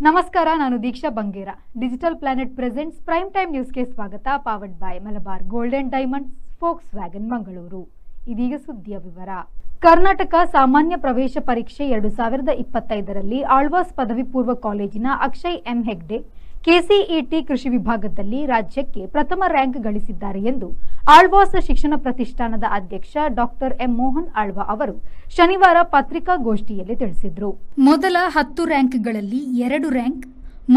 ನಮಸ್ಕಾರ, ನಾನು Deeksha Bangera. Digital planet presents prime time ನ್ಯೂಸ್ಗೆ ಸ್ವಾಗತ. Powered by Malabar golden diamonds, Volkswagen Mangaluru. ಇದೀಗ ಸುದ್ದಿಯ ವಿವರ. ಕರ್ನಾಟಕ ಸಾಮಾನ್ಯ ಪ್ರವೇಶ ಪರೀಕ್ಷೆ 2025ರಲ್ಲಿ ಆಳ್ವಾಸ್ ಪದವಿ ಪೂರ್ವ ಕಾಲೇಜಿನ ಅಕ್ಷಯ್ ಎಂ ಹೆಗ್ಡೆ ಕೆಸಿಇಟಿ ಕೃಷಿ ವಿಭಾಗದಲ್ಲಿ ರಾಜ್ಯಕ್ಕೆ ಪ್ರಥಮ ರ್ಯಾಂಕ್ ಗಳಿಸಿದ್ದಾರೆ ಎಂದು ಆಳ್ವಾಸ್ ಶಿಕ್ಷಣ ಪ್ರತಿಷ್ಠಾನದ ಅಧ್ಯಕ್ಷ ಡಾಕ್ಟರ್ ಎಂ ಮೋಹನ್ ಆಳ್ವಾ ಅವರು ಶನಿವಾರ ಪತ್ರಿಕಾಗೋಷ್ಠಿಯಲ್ಲಿ ತಿಳಿಸಿದರು. ಮೊದಲ 10 ರ್ಯಾಂಕ್ಗಳಲ್ಲಿ 2 ರ್ಯಾಂಕ್,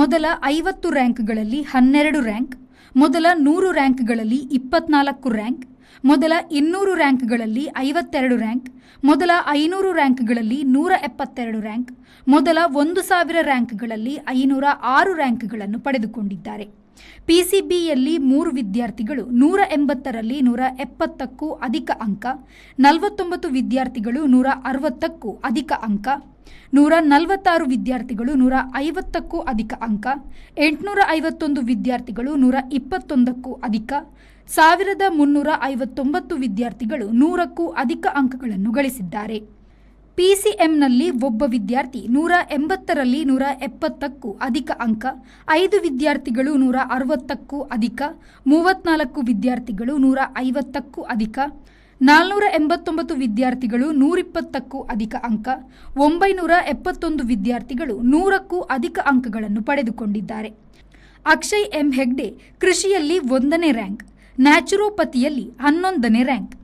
ಮೊದಲ 50 ರ್ಯಾಂಕ್ಗಳಲ್ಲಿ 12 ರ್ಯಾಂಕ್, ಮೊದಲ 100 ರ್ಯಾಂಕ್ಗಳಲ್ಲಿ 24 ರ್ಯಾಂಕ್, ಮೊದಲ 200 ರ್ಯಾಂಕ್ಗಳಲ್ಲಿ 52 ರ್ಯಾಂಕ್, ಮೊದಲ 500 ರ್ಯಾಂಕ್ಗಳಲ್ಲಿ 172 ರ್ಯಾಂಕ್, ಮೊದಲ 1000 ರ್ಯಾಂಕ್ಗಳಲ್ಲಿ 506 ರ್ಯಾಂಕ್ಗಳನ್ನು ಪಡೆದುಕೊಂಡಿದ್ದಾರೆ. ಪಿಸಿಬಿಯಲ್ಲಿ 3 ವಿದ್ಯಾರ್ಥಿಗಳು 180ರಲ್ಲಿ 170ಕ್ಕೂ ಅಧಿಕ ಅಂಕ, 49 ವಿದ್ಯಾರ್ಥಿಗಳು 160ಕ್ಕೂ ಅಧಿಕ ಅಂಕ, 146 ವಿದ್ಯಾರ್ಥಿಗಳು 150ಕ್ಕೂ ಅಧಿಕ ಅಂಕ, 851 ವಿದ್ಯಾರ್ಥಿಗಳು 121ಕ್ಕೂ ಅಧಿಕ, 1359 ವಿದ್ಯಾರ್ಥಿಗಳು 100ಕ್ಕೂ ಅಧಿಕ ಅಂಕಗಳನ್ನು ಗಳಿಸಿದ್ದಾರೆ. ಪಿಸಿಎಂನಲ್ಲಿ ಒಬ್ಬ ವಿದ್ಯಾರ್ಥಿ 180ರಲ್ಲಿ 170ಕ್ಕೂ ಅಧಿಕ ಅಂಕ, 5 ವಿದ್ಯಾರ್ಥಿಗಳು 160ಕ್ಕೂ ಅಧಿಕ, 34 ವಿದ್ಯಾರ್ಥಿಗಳು 150ಕ್ಕೂ ಅಧಿಕ, 489 ವಿದ್ಯಾರ್ಥಿಗಳು 120ಕ್ಕೂ ಅಧಿಕ ಅಂಕ, 971 ವಿದ್ಯಾರ್ಥಿಗಳು 100ಕ್ಕೂ ಅಧಿಕ ಅಂಕಗಳನ್ನು ಪಡೆದುಕೊಂಡಿದ್ದಾರೆ. ಅಕ್ಷಯ್ ಎಂ ಹೆಗ್ಡೆ ಕೃಷಿಯಲ್ಲಿ 1ನೇ ರ್ಯಾಂಕ್, ನ್ಯಾಚುರೋಪತಿಯಲ್ಲಿ 11ನೇ ರ್ಯಾಂಕ್,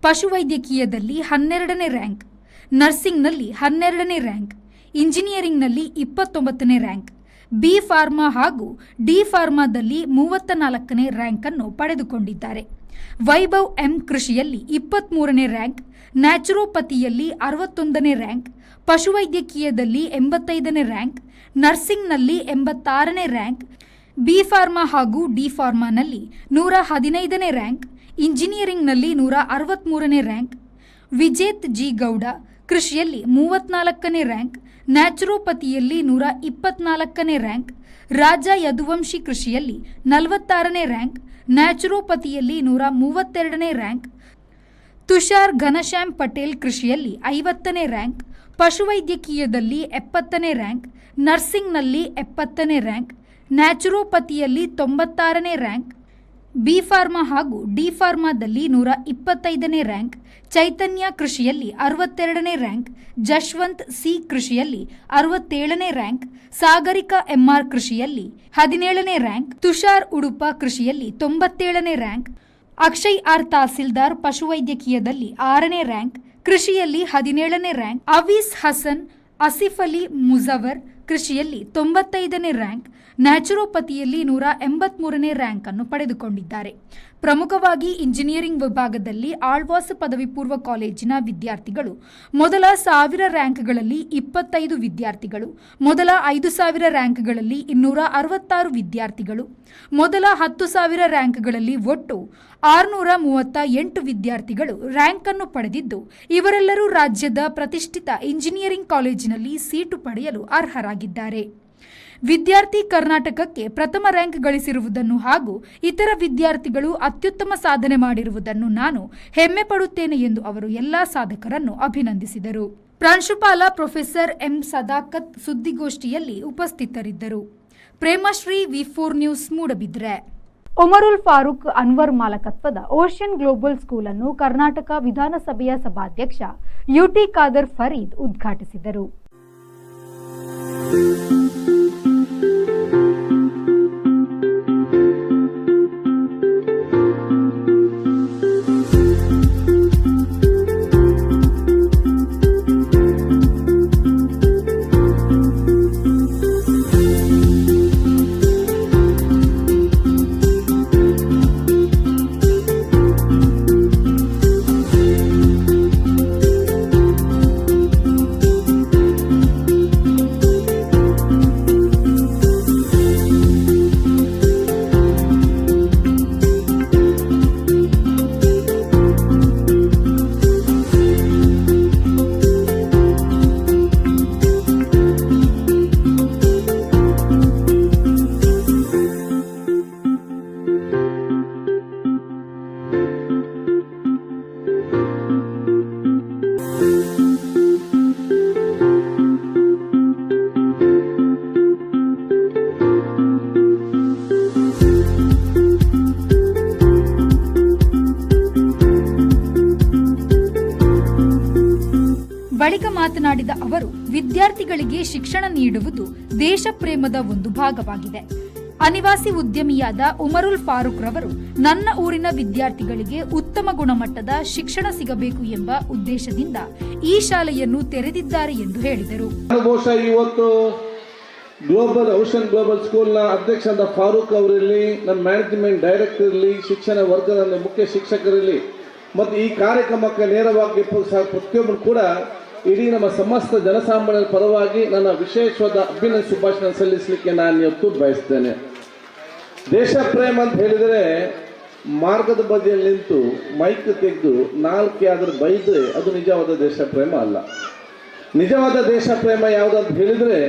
ಪಶುವೈದ್ಯಕೀಯದಲ್ಲಿ 12ನೇ ರ್ಯಾಂಕ್, ನರ್ಸಿಂಗ್ನಲ್ಲಿ 12ನೇ ರ್ಯಾಂಕ್, ಇಂಜಿನಿಯರಿಂಗ್ನಲ್ಲಿ 29ನೇ ರ್ಯಾಂಕ್, ಬಿ ಫಾರ್ಮಾ ಹಾಗೂ ಡಿ ಫಾರ್ಮಾದಲ್ಲಿ 34ನೇ ರ್ಯಾಂಕನ್ನು ಪಡೆದುಕೊಂಡಿದ್ದಾರೆ. ವೈಭವ್ ಎಂ ಕೃಷಿಯಲ್ಲಿ 23ನೇ ರ್ಯಾಂಕ್, ನ್ಯಾಚುರೋಪತಿಯಲ್ಲಿ 61ನೇ ರ್ಯಾಂಕ್, ಪಶುವೈದ್ಯಕೀಯದಲ್ಲಿ 85ನೇ ರ್ಯಾಂಕ್, ನರ್ಸಿಂಗ್ನಲ್ಲಿ 86ನೇ ರ್ಯಾಂಕ್, ಬಿ ಫಾರ್ಮಾ ಹಾಗೂ ಡಿ ಫಾರ್ಮಾನಲ್ಲಿ 115ನೇ ರ್ಯಾಂಕ್, ಇಂಜಿನಿಯರಿಂಗ್ನಲ್ಲಿ 163ನೇ ರ್ಯಾಂಕ್. ವಿಜೇತ್ ಜಿ ಗೌಡ ಕೃಷಿಯಲ್ಲಿ 34ನೇ ರ್ಯಾಂಕ್, ನ್ಯಾಚುರೋಪತಿಯಲ್ಲಿ 124ನೇ ರ್ಯಾಂಕ್, ರಾಜ ಯದುವಂಶಿ ಕೃಷಿಯಲ್ಲಿ 46ನೇ ರ್ಯಾಂಕ್, ನ್ಯಾಚುರೋಪತಿಯಲ್ಲಿ 132ನೇ ರ್ಯಾಂಕ್, ತುಷಾರ್ ಘನಶ್ಯಾಮ್ ಪಟೇಲ್ ಕೃಷಿಯಲ್ಲಿ 50ನೇ ರ್ಯಾಂಕ್, ಪಶುವೈದ್ಯಕೀಯದಲ್ಲಿ 70ನೇ ರ್ಯಾಂಕ್, ನರ್ಸಿಂಗ್ನಲ್ಲಿ 70ನೇ ರ್ಯಾಂಕ್, ನ್ಯಾಚುರೋಪತಿಯಲ್ಲಿ 96ನೇ ರ್ಯಾಂಕ್, ಬಿ ಫಾರ್ಮಾ ಹಾಗೂ ಡಿ ಫಾರ್ಮಾದಲ್ಲಿ 125ನೇ ರ್ಯಾಂಕ್, ಚೈತನ್ಯ ಕೃಷಿಯಲ್ಲಿ 62ನೇ ರ್ಯಾಂಕ್, ಜಶ್ವಂತ್ ಸಿ ಕೃಷಿಯಲ್ಲಿ 67ನೇ ರ್ಯಾಂಕ್, ಸಾಗರಿಕಾ ಎಂಆರ್ ಕೃಷಿಯಲ್ಲಿ 17ನೇ ರ್ಯಾಂಕ್, ತುಷಾರ್ ಉಡುಪ ಕೃಷಿಯಲ್ಲಿ 97ನೇ ರ್ಯಾಂಕ್, ಅಕ್ಷಯ್ ಆರ್ ತಹಸೀಲ್ದಾರ್ ಪಶುವೈದ್ಯಕೀಯದಲ್ಲಿ 6ನೇ ರ್ಯಾಂಕ್, ಕೃಷಿಯಲ್ಲಿ 17ನೇ ರ್ಯಾಂಕ್, ಅವೀಸ್ ಹಸನ್ ಆಸಿಫ್ ಅಲಿ ಮುಜವರ್ ಕೃಷಿಯಲ್ಲಿ 95ನೇ ರ್ಯಾಂಕ್, ನ್ಯಾಚುರೋಪತಿಯಲ್ಲಿ 183ನೇ ರ್ಯಾಂಕ್ ಅನ್ನು ಪಡೆದುಕೊಂಡಿದ್ದಾರೆ. ಪ್ರಮುಖವಾಗಿ ಇಂಜಿನಿಯರಿಂಗ್ ವಿಭಾಗದಲ್ಲಿ ಆಳ್ವಾಸ್ ಪದವಿ ಪೂರ್ವ ಕಾಲೇಜಿನ ವಿದ್ಯಾರ್ಥಿಗಳು ಮೊದಲ 1000 ರ್ಯಾಂಕ್ಗಳಲ್ಲಿ 25 ವಿದ್ಯಾರ್ಥಿಗಳು, ಮೊದಲ 5000 ರ್ಯಾಂಕ್ಗಳಲ್ಲಿ 266 ವಿದ್ಯಾರ್ಥಿಗಳು, ಮೊದಲ 10,000 ರ್ಯಾಂಕ್ಗಳಲ್ಲಿ ಒಟ್ಟು 638 ವಿದ್ಯಾರ್ಥಿಗಳು ರ್ಯಾಂಕ್ ಅನ್ನು ಪಡೆದಿದ್ದು, ಇವರೆಲ್ಲರೂ ರಾಜ್ಯದ ಪ್ರತಿಷ್ಠಿತ ಇಂಜಿನಿಯರಿಂಗ್ ಕಾಲೇಜಿನಲ್ಲಿ ಸೀಟು ಪಡೆಯಲು ಅರ್ಹರಾಗಿದ್ದಾರೆ. ವಿದ್ಯಾರ್ಥಿ ಕರ್ನಾಟಕಕ್ಕೆ ಪ್ರಥಮ ರ್ಯಾಂಕ್ ಗಳಿಸಿರುವುದನ್ನು ಹಾಗೂ ಇತರ ವಿದ್ಯಾರ್ಥಿಗಳು ಅತ್ಯುತ್ತಮ ಸಾಧನೆ ಮಾಡಿರುವುದನ್ನು ನಾನು ಹೆಮ್ಮೆ ಪಡುತ್ತೇನೆ ಎಂದು ಅವರು ಎಲ್ಲಾ ಸಾಧಕರನ್ನು ಅಭಿನಂದಿಸಿದರು. ಪ್ರಾಂಶುಪಾಲ ಪ್ರೊಫೆಸರ್ ಎಂ ಸದಾಕತ್ ಸುದ್ದಿಗೋಷ್ಠಿಯಲ್ಲಿ ಉಪಸ್ಥಿತರಿದ್ದರು. ಪ್ರೇಮಶ್ರೀ ವಿ4 ನ್ಯೂಸ್ ಮೂಡಬಿದ್ರೆ. ಉಮರುಲ್ ಫಾರೂಕ್ ಅನ್ವರ್ ಮಾಲಕತ್ವದ ಓಷನ್ ಗ್ಲೋಬಲ್ ಸ್ಕೂಲ್ ಅನ್ನು ಕರ್ನಾಟಕ ವಿಧಾನಸಭೆಯ ಸಭಾಧ್ಯಕ್ಷ ಯುಟಿ ಖಾದರ್ ಫರೀದ್ ಉದ್ಘಾಟಿಸಿದರು. ಮಾತನಾಡಿದ ಅವರು, ವಿದ್ಯಾರ್ಥಿಗಳಿಗೆ ಶಿಕ್ಷಣ ನೀಡುವುದು ದೇಶ ಪ್ರೇಮದ ಒಂದು ಭಾಗವಾಗಿದೆ. ಅನಿವಾಸಿ ಉದ್ಯಮಿಯಾದ ಉಮರುಲ್ ಫಾರೂಕ್ ರವರು ನನ್ನ ಊರಿನ ವಿದ್ಯಾರ್ಥಿಗಳಿಗೆ ಉತ್ತಮ ಗುಣಮಟ್ಟದ ಶಿಕ್ಷಣ ಸಿಗಬೇಕು ಎಂಬ ಉದ್ದೇಶದಿಂದ ಈ ಶಾಲೆಯನ್ನು ತೆರೆದಿದ್ದಾರೆ ಎಂದು ಹೇಳಿದರು. ಇವತ್ತು ಓಷನ್ ಗ್ಲೋಬಲ್ ಸ್ಕೂಲ್ನ ಅಧ್ಯಕ್ಷರಾದ ಫಾರೂಕ್ ಅವರಿರಲಿ, ನಮ್ಮ ಮ್ಯಾನೇಜ್ಮೆಂಟ್ ಡೈರೆಕ್ಟರ್ ಇರಲಿ, ಶಿಕ್ಷಣ ವರ್ಗದ ಮುಖ್ಯ ಶಿಕ್ಷಕರಿರಲಿ ಮತ್ತು ಈ ಕಾರ್ಯಕ್ರಮಕ್ಕೆ ನೇರವಾಗಿ ಪ್ರತಿಯೊಬ್ಬರು ಕೂಡ ಇಡೀ ನಮ್ಮ ಸಮಸ್ತ ಜನಸಾಮಾನ್ಯರ ಪರವಾಗಿ ನನ್ನ ವಿಶೇಷವಾದ ಅಭಿನಂದನೆ ಶುಭಾಶಯ ಸಲ್ಲಿಸಲಿಕ್ಕೆ ನಾನು ಇವತ್ತು ಬಯಸ್ತೇನೆ. ದೇಶ ಪ್ರೇಮ ಅಂತ ಹೇಳಿದರೆ ಮಾರ್ಗದ ಬದಿಯಲ್ಲಿ ನಿಂತು ಮೈಕ್ ತೆಗೆದು ನಾಲ್ಕು ಆದರೂ ಬೈದ್ರೆ ಅದು ನಿಜವಾದ ದೇಶ ಪ್ರೇಮ ಅಲ್ಲ. ನಿಜವಾದ ದೇಶ ಪ್ರೇಮ ಯಾವುದಂತ ಹೇಳಿದರೆ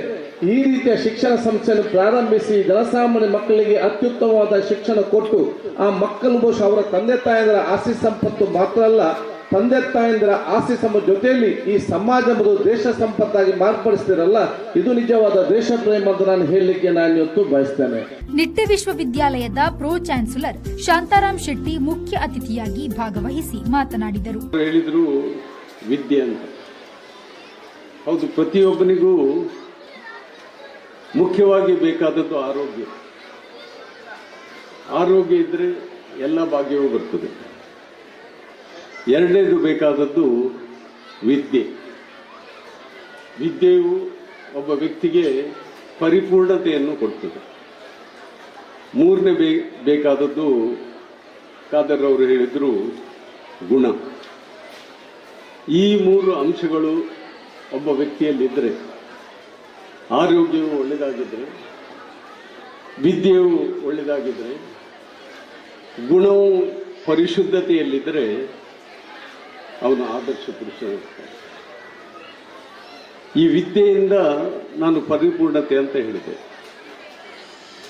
ಈ ರೀತಿಯ ಶಿಕ್ಷಣ ಸಂಸ್ಥೆಯನ್ನು ಪ್ರಾರಂಭಿಸಿ ಜನಸಾಮಾನ್ಯ ಮಕ್ಕಳಿಗೆ ಅತ್ಯುತ್ತಮವಾದ ಶಿಕ್ಷಣ ಕೊಟ್ಟು ಆ ಮಕ್ಕಳು ಬಹುಶಃ ಅವರ ತಂದೆ ತಾಯಂದಿರ ಆಸ್ತಿ ಸಂಪತ್ತು ಮಾತ್ರ ಅಲ್ಲ, ತಂದೆ ತಾಯಂದಿರ ಆಸ್ತಿ ಸಂಪತ್ತು ಜೊತೆಯಲ್ಲಿ ಈ ಸಮಾಜ ಮತ್ತು ದೇಶ ಸಂಪತ್ತಾಗಿ ಮಾರ್ಪಡಿಸ್ತಿರಲ್ಲ, ಇದು ನಿಜವಾದ ದೇಶ ಪ್ರೇಮ ಅಂತ ನಾನು ಹೇಳಲಿಕ್ಕೆ ನಾನು ಇವತ್ತು ಬಯಸ್ತೇನೆ. ನಿಟ್ಟೆ ವಿಶ್ವವಿದ್ಯಾಲಯದ ಪ್ರೋ ಚಾನ್ಸಲರ್ ಶಾಂತಾರಾಮ್ ಶೆಟ್ಟಿ ಮುಖ್ಯ ಅತಿಥಿಯಾಗಿ ಭಾಗವಹಿಸಿ ಮಾತನಾಡಿದರು. ಹೇಳಿದ್ರು ವಿದ್ಯೆ ಅಂತ. ಹೌದು, ಪ್ರತಿಯೊಬ್ಬನಿಗೂ ಮುಖ್ಯವಾಗಿ ಬೇಕಾದದ್ದು ಆರೋಗ್ಯ. ಆರೋಗ್ಯ ಇದ್ದರೆ ಎಲ್ಲ ಭಾಗ್ಯವೂ ಬರ್ತದೆ. ಎರಡನೇದು ಬೇಕಾದದ್ದು ವಿದ್ಯೆ. ವಿದ್ಯೆಯು ಒಬ್ಬ ವ್ಯಕ್ತಿಗೆ ಪರಿಪೂರ್ಣತೆಯನ್ನು ಕೊಡ್ತದೆ. ಮೂರನೇ ಬೇಕಾದದ್ದು ಖಾದರ್ ಅವರು ಹೇಳಿದ್ರು ಗುಣ. ಈ ಮೂರು ಅಂಶಗಳು ಒಬ್ಬ ವ್ಯಕ್ತಿಯಲ್ಲಿದ್ದರೆ, ಆರೋಗ್ಯವು ಒಳ್ಳೆಯದಾಗಿದ್ದರೆ, ವಿದ್ಯೆಯು ಒಳ್ಳೆಯದಾಗಿದ್ದರೆ, ಗುಣವು ಪರಿಶುದ್ಧತೆಯಲ್ಲಿದ್ದರೆ ಅವನು ಆದರ್ಶ ಪುರುಷನಾಗ್ತಾನೆ. ಈ ವಿದ್ಯೆಯಿಂದ ನಾನು ಪರಿಪೂರ್ಣತೆ ಅಂತ ಹೇಳಿದೆ.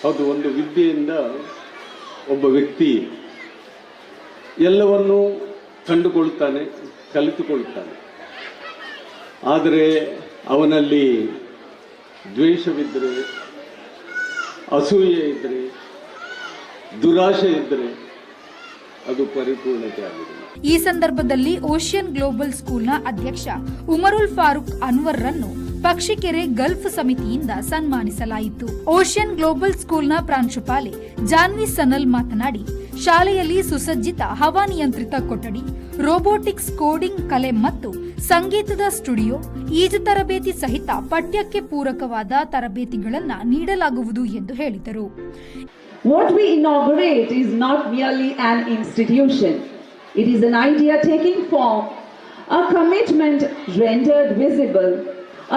ಹೌದು, ಒಂದು ವಿದ್ಯೆಯಿಂದ ಒಬ್ಬ ವ್ಯಕ್ತಿ ಎಲ್ಲವನ್ನೂ ಕಂಡುಕೊಳ್ತಾನೆ, ಕಲಿತುಕೊಳ್ತಾನೆ. ಆದರೆ ಅವನಲ್ಲಿ ದ್ವೇಷವಿದ್ದರೆ, ಅಸೂಯೆ ಇದ್ದರೆ, ದುರಾಶೆ ಇದ್ದರೆ ಅದು ಪರಿಪೂರ್ಣತೆ ಆಗಿದೆ. ಈ ಸಂದರ್ಭದಲ್ಲಿ ಓಷಿಯನ್ ಗ್ಲೋಬಲ್ ಸ್ಕೂಲ್ನ ಅಧ್ಯಕ್ಷ ಉಮರುಲ್ ಫಾರೂಕ್ ಅನ್ವರ್ ರನ್ನು ಪಕ್ಷಿಕೆರೆ ಗಲ್ಫ್ ಸಮಿತಿಯಿಂದ ಸನ್ಮಾನಿಸಲಾಯಿತು. ಓಷಿಯನ್ ಗ್ಲೋಬಲ್ ಸ್ಕೂಲ್ನ ಪ್ರಾಂಶುಪಾಲೆ ಜಾನ್ವಿ ಸನಲ್ ಮಾತನಾಡಿ, ಶಾಲೆಯಲ್ಲಿ ಸುಸಜ್ಜಿತ ಹವಾನಿಯಂತ್ರಿತ ಕೊಠಡಿ, ರೋಬೋಟಿಕ್ಸ್, ಕೋಡಿಂಗ್ ಕಲೆ ಮತ್ತು ಸಂಗೀತದ ಸ್ಟುಡಿಯೋ, ಈಜು ತರಬೇತಿ ಸಹಿತ ಪಠ್ಯಕ್ಕೆ ಪೂರಕವಾದ ತರಬೇತಿಗಳನ್ನು ನೀಡಲಾಗುವುದು ಎಂದು ಹೇಳಿದರು. What we inaugurate is not merely an institution. It is an idea taking form, a commitment rendered visible,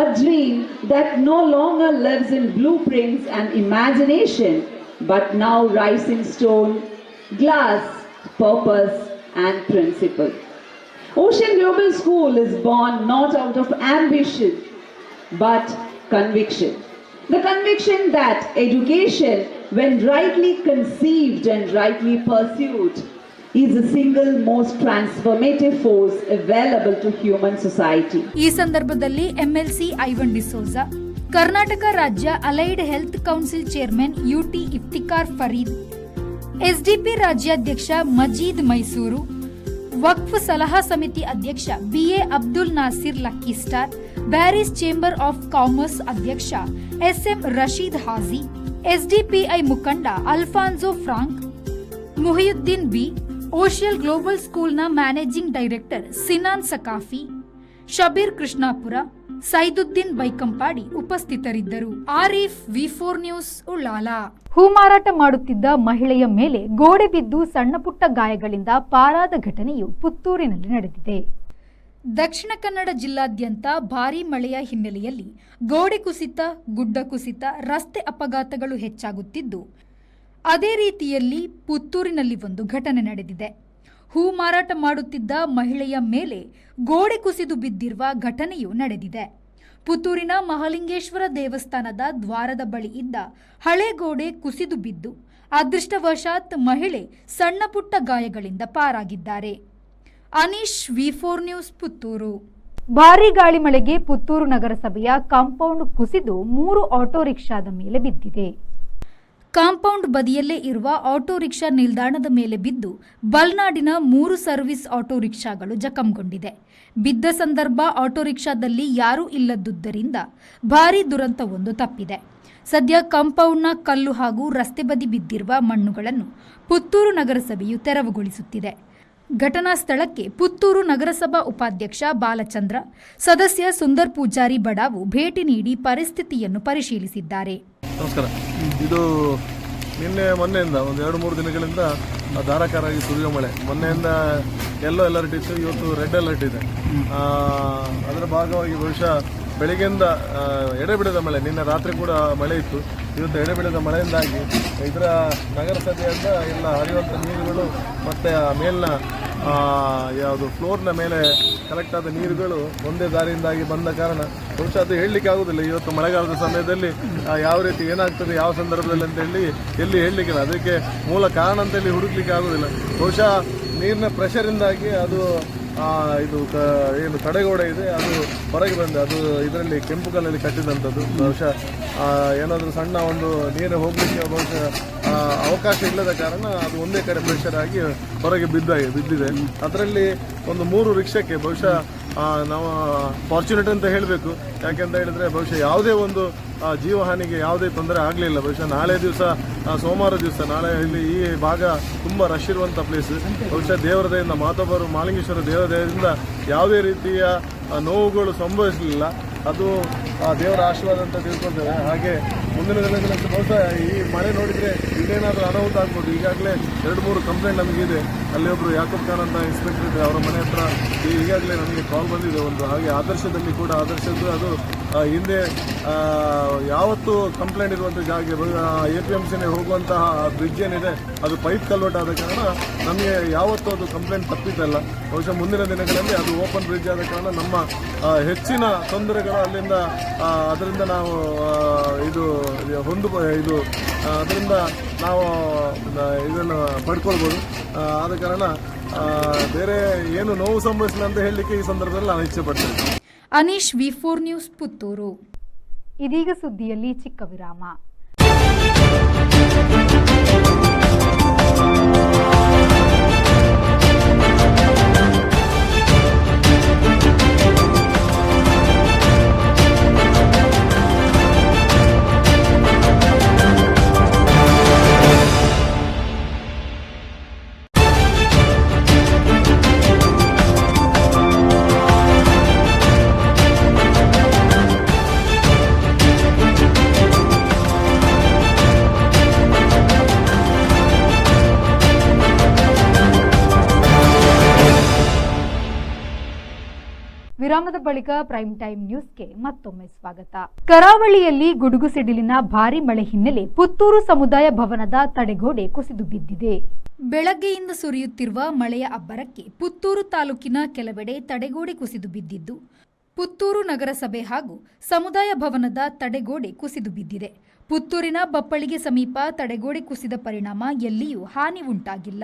a dream that no longer lives in blueprints and imagination, but now writes in stone, glass, purpose and principle. Ocean Global School is born not out of ambition, but conviction. The conviction that education, when rightly conceived and rightly pursued, is the single most transformative force available to human society. ಈ ಸಂದರ್ಭದಲ್ಲಿ MLC Ivan D'Souza, Karnataka ರಾಜ್ಯ allied health council chairman U T Iftikhar Farid, SDP ರಾಜ್ಯಾಧ್ಯಕ್ಷ ಮಜೀದ್ ಮೈಸೂರು, ವಕ್ಫ್ ಸಲಹಾ ಸಮಿತಿ ಅಧ್ಯಕ್ಷ B A Abdul Nasir lucky star, Bearys chamber of commerce ಅಧ್ಯಕ್ಷ S M Rasheed Haji, SDPI ಮುಖಂಡ ಅಲ್ಫಾನ್ಸೋ ಫ್ರಾಂಕ್, ಮುಹಿಯುದ್ದೀನ್ ಬಿ, ಓಷಿಯಲ್ ಗ್ಲೋಬಲ್ ಸ್ಕೂಲ್ನ ಮ್ಯಾನೇಜಿಂಗ್ ಡೈರೆಕ್ಟರ್ ಸಿನಾನ್ ಸಕಾಫಿ, ಶಬೀರ್ ಕೃಷ್ಣಾಪುರ, ಸೈದುದ್ದೀನ್ ಬೈಕಂಪಾಡಿ ಉಪಸ್ಥಿತರಿದ್ದರು. ಆರೀಫ್, ವಿ4 ನ್ಯೂಸ್, ಉಳ್ಳಾಲ. ಹೂ ಮಾರಾಟ ಮಾಡುತ್ತಿದ್ದ ಮಹಿಳೆಯ ಮೇಲೆ ಗೋಡೆ ಬಿದ್ದು ಸಣ್ಣಪುಟ್ಟ ಗಾಯಗಳಿಂದ ಪಾರಾದ ಘಟನೆಯು ಪುತ್ತೂರಿನಲ್ಲಿ ನಡೆದಿದೆ. ದಕ್ಷಿಣ ಕನ್ನಡ ಜಿಲ್ಲಾದ್ಯಂತ ಭಾರೀ ಮಳೆಯ ಹಿನ್ನೆಲೆಯಲ್ಲಿ ಗೋಡೆ ಕುಸಿತ, ಗುಡ್ಡ ಕುಸಿತ, ರಸ್ತೆ ಅಪಘಾತಗಳು ಹೆಚ್ಚಾಗುತ್ತಿದ್ದು, ಅದೇ ರೀತಿಯಲ್ಲಿ ಪುತ್ತೂರಿನಲ್ಲಿ ಒಂದು ಘಟನೆ ನಡೆದಿದೆ. ಹೂ ಮಾರಾಟ ಮಾಡುತ್ತಿದ್ದ ಮಹಿಳೆಯ ಮೇಲೆ ಗೋಡೆ ಕುಸಿದು ಬಿದ್ದಿರುವ ಘಟನೆಯು ನಡೆದಿದೆ. ಪುತ್ತೂರಿನ ಮಹಾಲಿಂಗೇಶ್ವರ ದೇವಸ್ಥಾನದ ದ್ವಾರದ ಬಳಿ ಇದ್ದ ಹಳೆ ಗೋಡೆ ಕುಸಿದು ಬಿದ್ದು ಅದೃಷ್ಟವಶಾತ್ ಮಹಿಳೆ ಸಣ್ಣ ಪುಟ್ಟ ಗಾಯಗಳಿಂದ ಪಾರಾಗಿದ್ದಾರೆ. ಅನೀಶ್, ವಿ4 ನ್ಯೂಸ್, ಪುತ್ತೂರು. ಭಾರೀ ಗಾಳಿ ಮಳೆಗೆ ಪುತ್ತೂರು ನಗರಸಭೆಯ ಕಾಂಪೌಂಡ್ ಕುಸಿದು 3 ಆಟೋ ರಿಕ್ಷಾದ ಮೇಲೆ ಬಿದ್ದಿದೆ. ಕಾಂಪೌಂಡ್ ಬದಿಯಲ್ಲೇ ಇರುವ ಆಟೋ ರಿಕ್ಷಾ ನಿಲ್ದಾಣದ ಮೇಲೆ ಬಿದ್ದು ಬಲ್ನಾಡಿನ 3 ಸರ್ವಿಸ್ ಆಟೋ ರಿಕ್ಷಾಗಳು ಜಖಂಗೊಂಡಿದೆ. ಬಿದ್ದ ಸಂದರ್ಭ ಆಟೋ ರಿಕ್ಷಾದಲ್ಲಿ ಯಾರೂ ಇಲ್ಲದುದರಿಂದ ಭಾರೀ ದುರಂತವೊಂದು ತಪ್ಪಿದೆ. ಸದ್ಯ ಕಾಂಪೌಂಡ್ನ ಕಲ್ಲು ಹಾಗೂ ರಸ್ತೆ ಬದಿ ಬಿದ್ದಿರುವ ಮಣ್ಣುಗಳನ್ನು ಪುತ್ತೂರು ನಗರಸಭೆಯು ತೆರವುಗೊಳಿಸುತ್ತಿದೆ. ಘಟನಾ ಸ್ಥಳಕ್ಕೆ ಪುತ್ತೂರು ನಗರಸಭಾ ಉಪಾಧ್ಯಕ್ಷ ಬಾಲಚಂದ್ರ, ಸದಸ್ಯ ಸುಂದರ್ ಪೂಜಾರಿ ಬಡಾವು ಭೇಟಿ ನೀಡಿ ಪರಿಸ್ಥಿತಿಯನ್ನು ಪರಿಶೀಲಿಸಿದ್ದಾರೆ. ನಮಸ್ಕಾರ. ಇದು ಮೊನ್ನೆಯಿಂದ ಒಂದು 2-3 ದಿನಗಳಿಂದ ಧಾರಾಕಾರವಾಗಿ ಸುರಿಯೋ ಮಳೆ. ಮೊನ್ನೆಯಿಂದ ಯೆಲ್ಲೋ ಅಲರ್ಟ್ ಇತ್ತು, ಇವತ್ತು ರೆಡ್ ಅಲರ್ಟ್ ಇದೆ. ಅದರ ಭಾಗವಾಗಿ ಬಹುಶಃ ಬೆಳಗ್ಗೆಯಿಂದ ಎಡೆಬಿಡದ ಮಳೆ, ನಿನ್ನೆ ರಾತ್ರಿ ಕೂಡ ಮಳೆ ಇತ್ತು, ಇವತ್ತು ಎಡೆಬಿಡದ ಮಳೆಯಿಂದಾಗಿ ಇದರ ನಗರಸಭೆಯಿಂದ ಎಲ್ಲ ಹರಿಯುವಂಥ ನೀರುಗಳು ಮತ್ತು ಮೇಲಿನ ಯಾವುದು ಫ್ಲೋರ್ನ ಮೇಲೆ ಕಲೆಕ್ಟ್ ಆದ ನೀರುಗಳು ಒಂದೇ ದಾರಿಯಿಂದಾಗಿ ಬಂದ ಕಾರಣ ಬಹುಶಃ ಅದು ಹೇಳಲಿಕ್ಕೆ ಆಗೋದಿಲ್ಲ. ಇವತ್ತು ಮಳೆಗಾಲದ ಸಮಯದಲ್ಲಿ ಯಾವ ರೀತಿ ಏನಾಗ್ತದೆ, ಯಾವ ಸಂದರ್ಭದಲ್ಲಿ ಅಂತೇಳಿ ಎಲ್ಲಿ ಹೇಳಲಿಕ್ಕಿಲ್ಲ. ಅದಕ್ಕೆ ಮೂಲ ಕಾರಣ ಅಂತೇಳಿ ಹುಡುಕ್ಲಿಕ್ಕೆ ಆಗೋದಿಲ್ಲ. ಬಹುಶಃ ನೀರಿನ ಪ್ರೆಷರಿಂದಾಗಿ ಅದು ಇದು ಏನು ತಡೆಗೋಡೆ ಇದೆ ಅದು ಹೊರಗೆ ಬಂದು ಅದು ಇದರಲ್ಲಿ ಕೆಂಪು ಕಲ್ಲಲ್ಲಿ ಕಟ್ಟಿದಂಥದ್ದು. ಬಹುಶಃ ಏನಾದರೂ ಸಣ್ಣ ಒಂದು ನೀರು ಹೋಗಲಿಕ್ಕೆ ಬಹುಶಃ ಅವಕಾಶ ಇಲ್ಲದ ಕಾರಣ ಅದು ಒಂದೇ ಕಡೆ ಪ್ರೆಷರ್ ಆಗಿ ಹೊರಗೆ ಬಿದ್ದಿದೆ. ಅದರಲ್ಲಿ ಒಂದು 3 ರಿಕ್ಷಾಕ್ಕೆ ಬಹುಶಃ ನಾವು ಫಾರ್ಚುನೇಟ್ ಅಂತ ಹೇಳಬೇಕು. ಯಾಕೆಂತ ಹೇಳಿದರೆ ಬಹುಶಃ ಯಾವುದೇ ಒಂದು ಜೀವಹಾನಿಗೆ ಯಾವುದೇ ತೊಂದರೆ ಆಗಲಿಲ್ಲ. ಬಹುಶಃ ನಾಳೆ ದಿವಸ ಸೋಮವಾರ ದಿವಸ ನಾಳೆ ಇಲ್ಲಿ ಈ ಭಾಗ ತುಂಬ ರಶ್ ಇರುವಂಥ ಪ್ಲೇಸ್. ಬಹುಶಃ ದೇವರದಯಿಂದ ಮಾತೊಬ್ಬರು ಮಾಲಿಂಗೇಶ್ವರ ದೇವರದಯಿಂದ ಯಾವುದೇ ರೀತಿಯ ನೋವುಗಳು ಸಂಭವಿಸಲಿಲ್ಲ. ಅದು ದೇವರ ಆಶೀರ್ವಾದ ಅಂತ ತಿಳ್ಕೊಳ್ತೇವೆ. ಹಾಗೆ ಮುಂದಿನ ದಿನಗಳಲ್ಲಿ ಬಹುಶಃ ಈ ಮಳೆ ನೋಡಿದರೆ ಇನ್ನೇನಾದರೂ ಅನಾಹುತ ಆಗ್ಬೋದು. ಈಗಾಗಲೇ 2-3 ಕಂಪ್ಲೇಂಟ್ ನಮಗಿದೆ. ಅಲ್ಲಿ ಒಬ್ಬರು ಯಾಕೂಬ್ ಖಾನ್ ಅಂತ ಇನ್ಸ್ಪೆಕ್ಟರ್ ಇದೆ, ಅವರ ಮನೆ ಹತ್ರ ಈಗಾಗಲೇ ನಮಗೆ ಕಾಲ್ ಬಂದಿದೆ ಒಂದು. ಹಾಗೆ ಆದರ್ಶದಲ್ಲಿ ಕೂಡ ಆದರ್ಶದ್ದು ಅದು ಹಿಂದೆ ಯಾವತ್ತು ಕಂಪ್ಲೇಂಟ್ ಇರುವಂಥ ಜಾಗ APMCನೇ ಹೋಗುವಂತಹ ಬ್ರಿಡ್ಜ್ ಏನಿದೆ ಅದು ಪೈಪ್ ಕಲ್ವರ್ಟ್ ಆದ ಕಾರಣ ನಮಗೆ ಯಾವತ್ತೂ ಅದು ಕಂಪ್ಲೇಂಟ್ ತಪ್ಪಿದ್ದಲ್ಲ. ಬಹುಶಃ ಮುಂದಿನ ದಿನಗಳಲ್ಲಿ ಅದು ಓಪನ್ ಬ್ರಿಡ್ಜ್ ಆದ ಕಾರಣ ನಮ್ಮ ಹೆಚ್ಚಿನ ತೊಂದರೆಗಳು ಅಲ್ಲಿಂದ ಅದರಿಂದ ನಾವು ಅದರಿಂದ ನಾವು ಇದನ್ನು ಪಡ್ಕೊಳ್ಬೋದು. ಆದ ಕಾರಣ ಬೇರೆ ಏನು ನೋವು ಸಂಭವಿಸಿಲ್ಲ ಅಂತ ಹೇಳಲಿಕ್ಕೆ ಈ ಸಂದರ್ಭದಲ್ಲಿ ನಾನು ಇಚ್ಛೆ ಪಡ್ತೇನೆ. Anish, V4 news, Puttur. ಇದೀಗ ಸುದ್ದಿಯಲ್ಲಿ ಚಿಕ್ಕ ವಿರಾಮ. ವಿರಾಮದ ಬಳಿಕ ಪ್ರೈಮ್ ಟೈಮ್ ನ್ಯೂಸ್ಗೆ ಮತ್ತೊಮ್ಮೆ ಸ್ವಾಗತ. ಕರಾವಳಿಯಲ್ಲಿ ಗುಡುಗು ಸಿಡಿಲಿನ ಭಾರೀ ಮಳೆ ಹಿನ್ನೆಲೆ ಪುತ್ತೂರು ಸಮುದಾಯ ಭವನದ ತಡೆಗೋಡೆ ಕುಸಿದು ಬಿದ್ದಿದೆ. ಬೆಳಗ್ಗೆಯಿಂದ ಸುರಿಯುತ್ತಿರುವ ಮಳೆಯ ಅಬ್ಬರಕ್ಕೆ ಪುತ್ತೂರು ತಾಲೂಕಿನ ಕೆಲವೆಡೆ ತಡೆಗೋಡೆ ಕುಸಿದು ಬಿದ್ದಿದ್ದು, ಪುತ್ತೂರು ನಗರಸಭೆ ಹಾಗೂ ಸಮುದಾಯ ಭವನದ ತಡೆಗೋಡೆ ಕುಸಿದು ಬಿದ್ದಿದೆ. ಪುತ್ತೂರಿನ ಬಪ್ಪಳಿಗೆ ಸಮೀಪ ತಡೆಗೋಡೆ ಕುಸಿದ ಪರಿಣಾಮ ಎಲ್ಲಿಯೂ ಹಾನಿ ಉಂಟಾಗಿಲ್ಲ.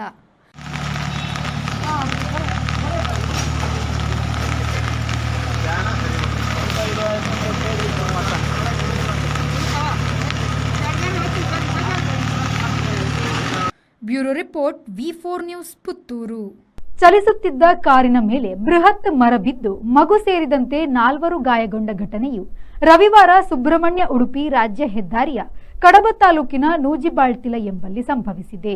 Bureau report, V4 news, Puttur. ಚಲಿಸುತ್ತಿದ್ದ ಕಾರಿನ ಮೇಲೆ ಬೃಹತ್ ಮರ ಬಿದ್ದು ಮಗು ಸೇರಿದಂತೆ 4 ಗಾಯಗೊಂಡ ಘಟನೆಯು ರವಿವಾರ ಸುಬ್ರಹ್ಮಣ್ಯ ಉಡುಪಿ ರಾಜ್ಯ ಹೆದ್ದಾರಿಯ ಕಡಬ ತಾಲೂಕಿನ ನೂಜಿಬಾಳ್ತಿಲ ಎಂಬಲ್ಲಿ ಸಂಭವಿಸಿದೆ.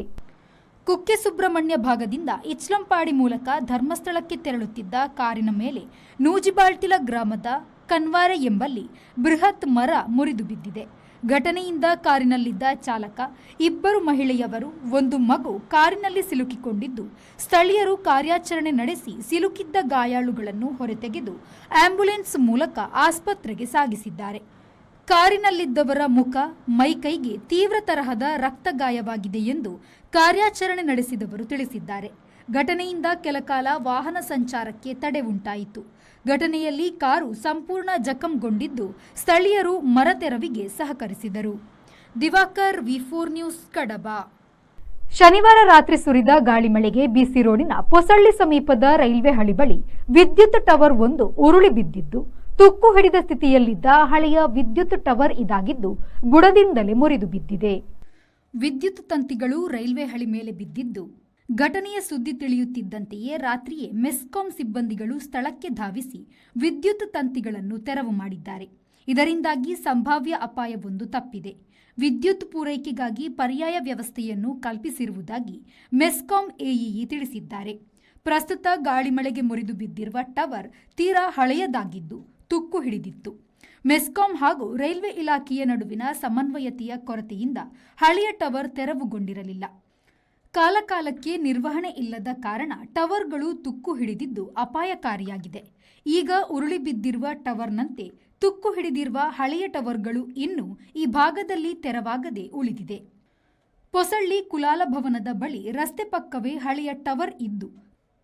ಕುಕ್ಕೆ ಸುಬ್ರಹ್ಮಣ್ಯ ಭಾಗದಿಂದ ಇಚ್ಲಂಪಾಡಿ ಮೂಲಕ ಧರ್ಮಸ್ಥಳಕ್ಕೆ ತೆರಳುತ್ತಿದ್ದ ಕಾರಿನ ಮೇಲೆ ನೂಜಿಬಾಳ್ತಿಲ ಗ್ರಾಮದ ಕನ್ವಾರೆ ಎಂಬಲ್ಲಿ ಬೃಹತ್ ಮರ ಮುರಿದು ಬಿದ್ದಿದೆ. ಘಟನೆಯಿಂದ ಕಾರಿನಲ್ಲಿದ್ದ ಚಾಲಕ, 2 ಮಹಿಳೆಯವರು, 1 ಮಗು ಕಾರಿನಲ್ಲಿ ಸಿಲುಕಿಕೊಂಡಿದ್ದು, ಸ್ಥಳೀಯರು ಕಾರ್ಯಾಚರಣೆ ನಡೆಸಿ ಸಿಲುಕಿದ್ದ ಗಾಯಾಳುಗಳನ್ನು ಹೊರತೆಗೆದು ಆಂಬ್ಯುಲೆನ್ಸ್ ಮೂಲಕ ಆಸ್ಪತ್ರೆಗೆ ಸಾಗಿಸಿದ್ದಾರೆ. ಕಾರಿನಲ್ಲಿದ್ದವರ ಮುಖ, ಮೈಕೈಗೆ ತೀವ್ರ ತರಹದ ರಕ್ತಗಾಯವಾಗಿದೆ ಎಂದು ಕಾರ್ಯಾಚರಣೆ ನಡೆಸಿದವರು ತಿಳಿಸಿದ್ದಾರೆ. ಘಟನೆಯಿಂದ ಕೆಲಕಾಲ ವಾಹನ ಸಂಚಾರಕ್ಕೆ ತಡೆ ಉಂಟಾಯಿತು. ಘಟನೆಯಲ್ಲಿ ಕಾರು ಸಂಪೂರ್ಣ ಜಖಂಗೊಂಡಿದ್ದು, ಸ್ಥಳೀಯರು ಮರ ತೆರವಿಗೆ ಸಹಕರಿಸಿದರು. ದಿವಾಕರ್, V4 ನ್ಯೂಸ್, ಕಡಬ. ಶನಿವಾರ ರಾತ್ರಿ ಸುರಿದ ಗಾಳಿ ಮಳೆಗೆ BC ರೋಡಿನ ಪೊಸಳ್ಳಿ ಸಮೀಪದ ರೈಲ್ವೆ ಹಳಿ ಬಳಿ ವಿದ್ಯುತ್ ಟವರ್ ಒಂದು ಉರುಳಿ ಬಿದ್ದಿದ್ದು, ತುಕ್ಕು ಹಿಡಿದ ಸ್ಥಿತಿಯಲ್ಲಿದ್ದ ಹಳೆಯ ವಿದ್ಯುತ್ ಟವರ್ ಇದಾಗಿದ್ದು, ಬುಡದಿಂದಲೇ ಮುರಿದು ಬಿದ್ದಿದೆ. ವಿದ್ಯುತ್ ತಂತಿಗಳು ರೈಲ್ವೆ ಹಳಿ ಮೇಲೆ ಬಿದ್ದಿದ್ದು, ಘಟನೆಯ ಸುದ್ದಿ ತಿಳಿಯುತ್ತಿದ್ದಂತೆಯೇ ರಾತ್ರಿಯೇ ಮೆಸ್ಕಾಂ ಸಿಬ್ಬಂದಿಗಳು ಸ್ಥಳಕ್ಕೆ ಧಾವಿಸಿ ವಿದ್ಯುತ್ ತಂತಿಗಳನ್ನು ತೆರವು ಮಾಡಿದ್ದಾರೆ. ಇದರಿಂದಾಗಿ ಸಂಭಾವ್ಯ ಅಪಾಯವೊಂದು ತಪ್ಪಿದೆ. ವಿದ್ಯುತ್ ಪೂರೈಕೆಗಾಗಿ ಪರ್ಯಾಯ ವ್ಯವಸ್ಥೆಯನ್ನು ಕಲ್ಪಿಸಿರುವುದಾಗಿ ಮೆಸ್ಕಾಂ ಎಇಇ ತಿಳಿಸಿದ್ದಾರೆ. ಪ್ರಸ್ತುತ ಗಾಳಿಮಳೆಗೆ ಮುರಿದು ಬಿದ್ದಿರುವ ಟವರ್ ತೀರಾ ಹಳೆಯದಾಗಿದ್ದು ತುಕ್ಕು ಹಿಡಿದಿತ್ತು. ಮೆಸ್ಕಾಂ ಹಾಗೂ ರೈಲ್ವೆ ಇಲಾಖೆಯ ನಡುವಿನ ಸಮನ್ವಯತೆಯ ಕೊರತೆಯಿಂದ ಹಳೆಯ ಟವರ್ ತೆರವುಗೊಂಡಿರಲಿಲ್ಲ. ಕಾಲಕಾಲಕ್ಕೆ ನಿರ್ವಹಣೆ ಇಲ್ಲದ ಕಾರಣ ಟವರ್ಗಳು ತುಕ್ಕು ಹಿಡಿದಿದ್ದು ಅಪಾಯಕಾರಿಯಾಗಿದೆ. ಈಗ ಉರುಳಿ ಬಿದ್ದಿರುವ ಟವರ್ನಂತೆ ತುಕ್ಕು ಹಿಡಿದಿರುವ ಹಳೆಯ ಟವರ್ಗಳು ಇನ್ನೂ ಈ ಭಾಗದಲ್ಲಿ ತೆರವಾಗದೆ ಉಳಿದಿದೆ. ಪೊಸಳ್ಳಿ ಕುಲಾಲ ಭವನದ ಬಳಿ ರಸ್ತೆ ಪಕ್ಕವೇ ಹಳೆಯ ಟವರ್ ಇದ್ದು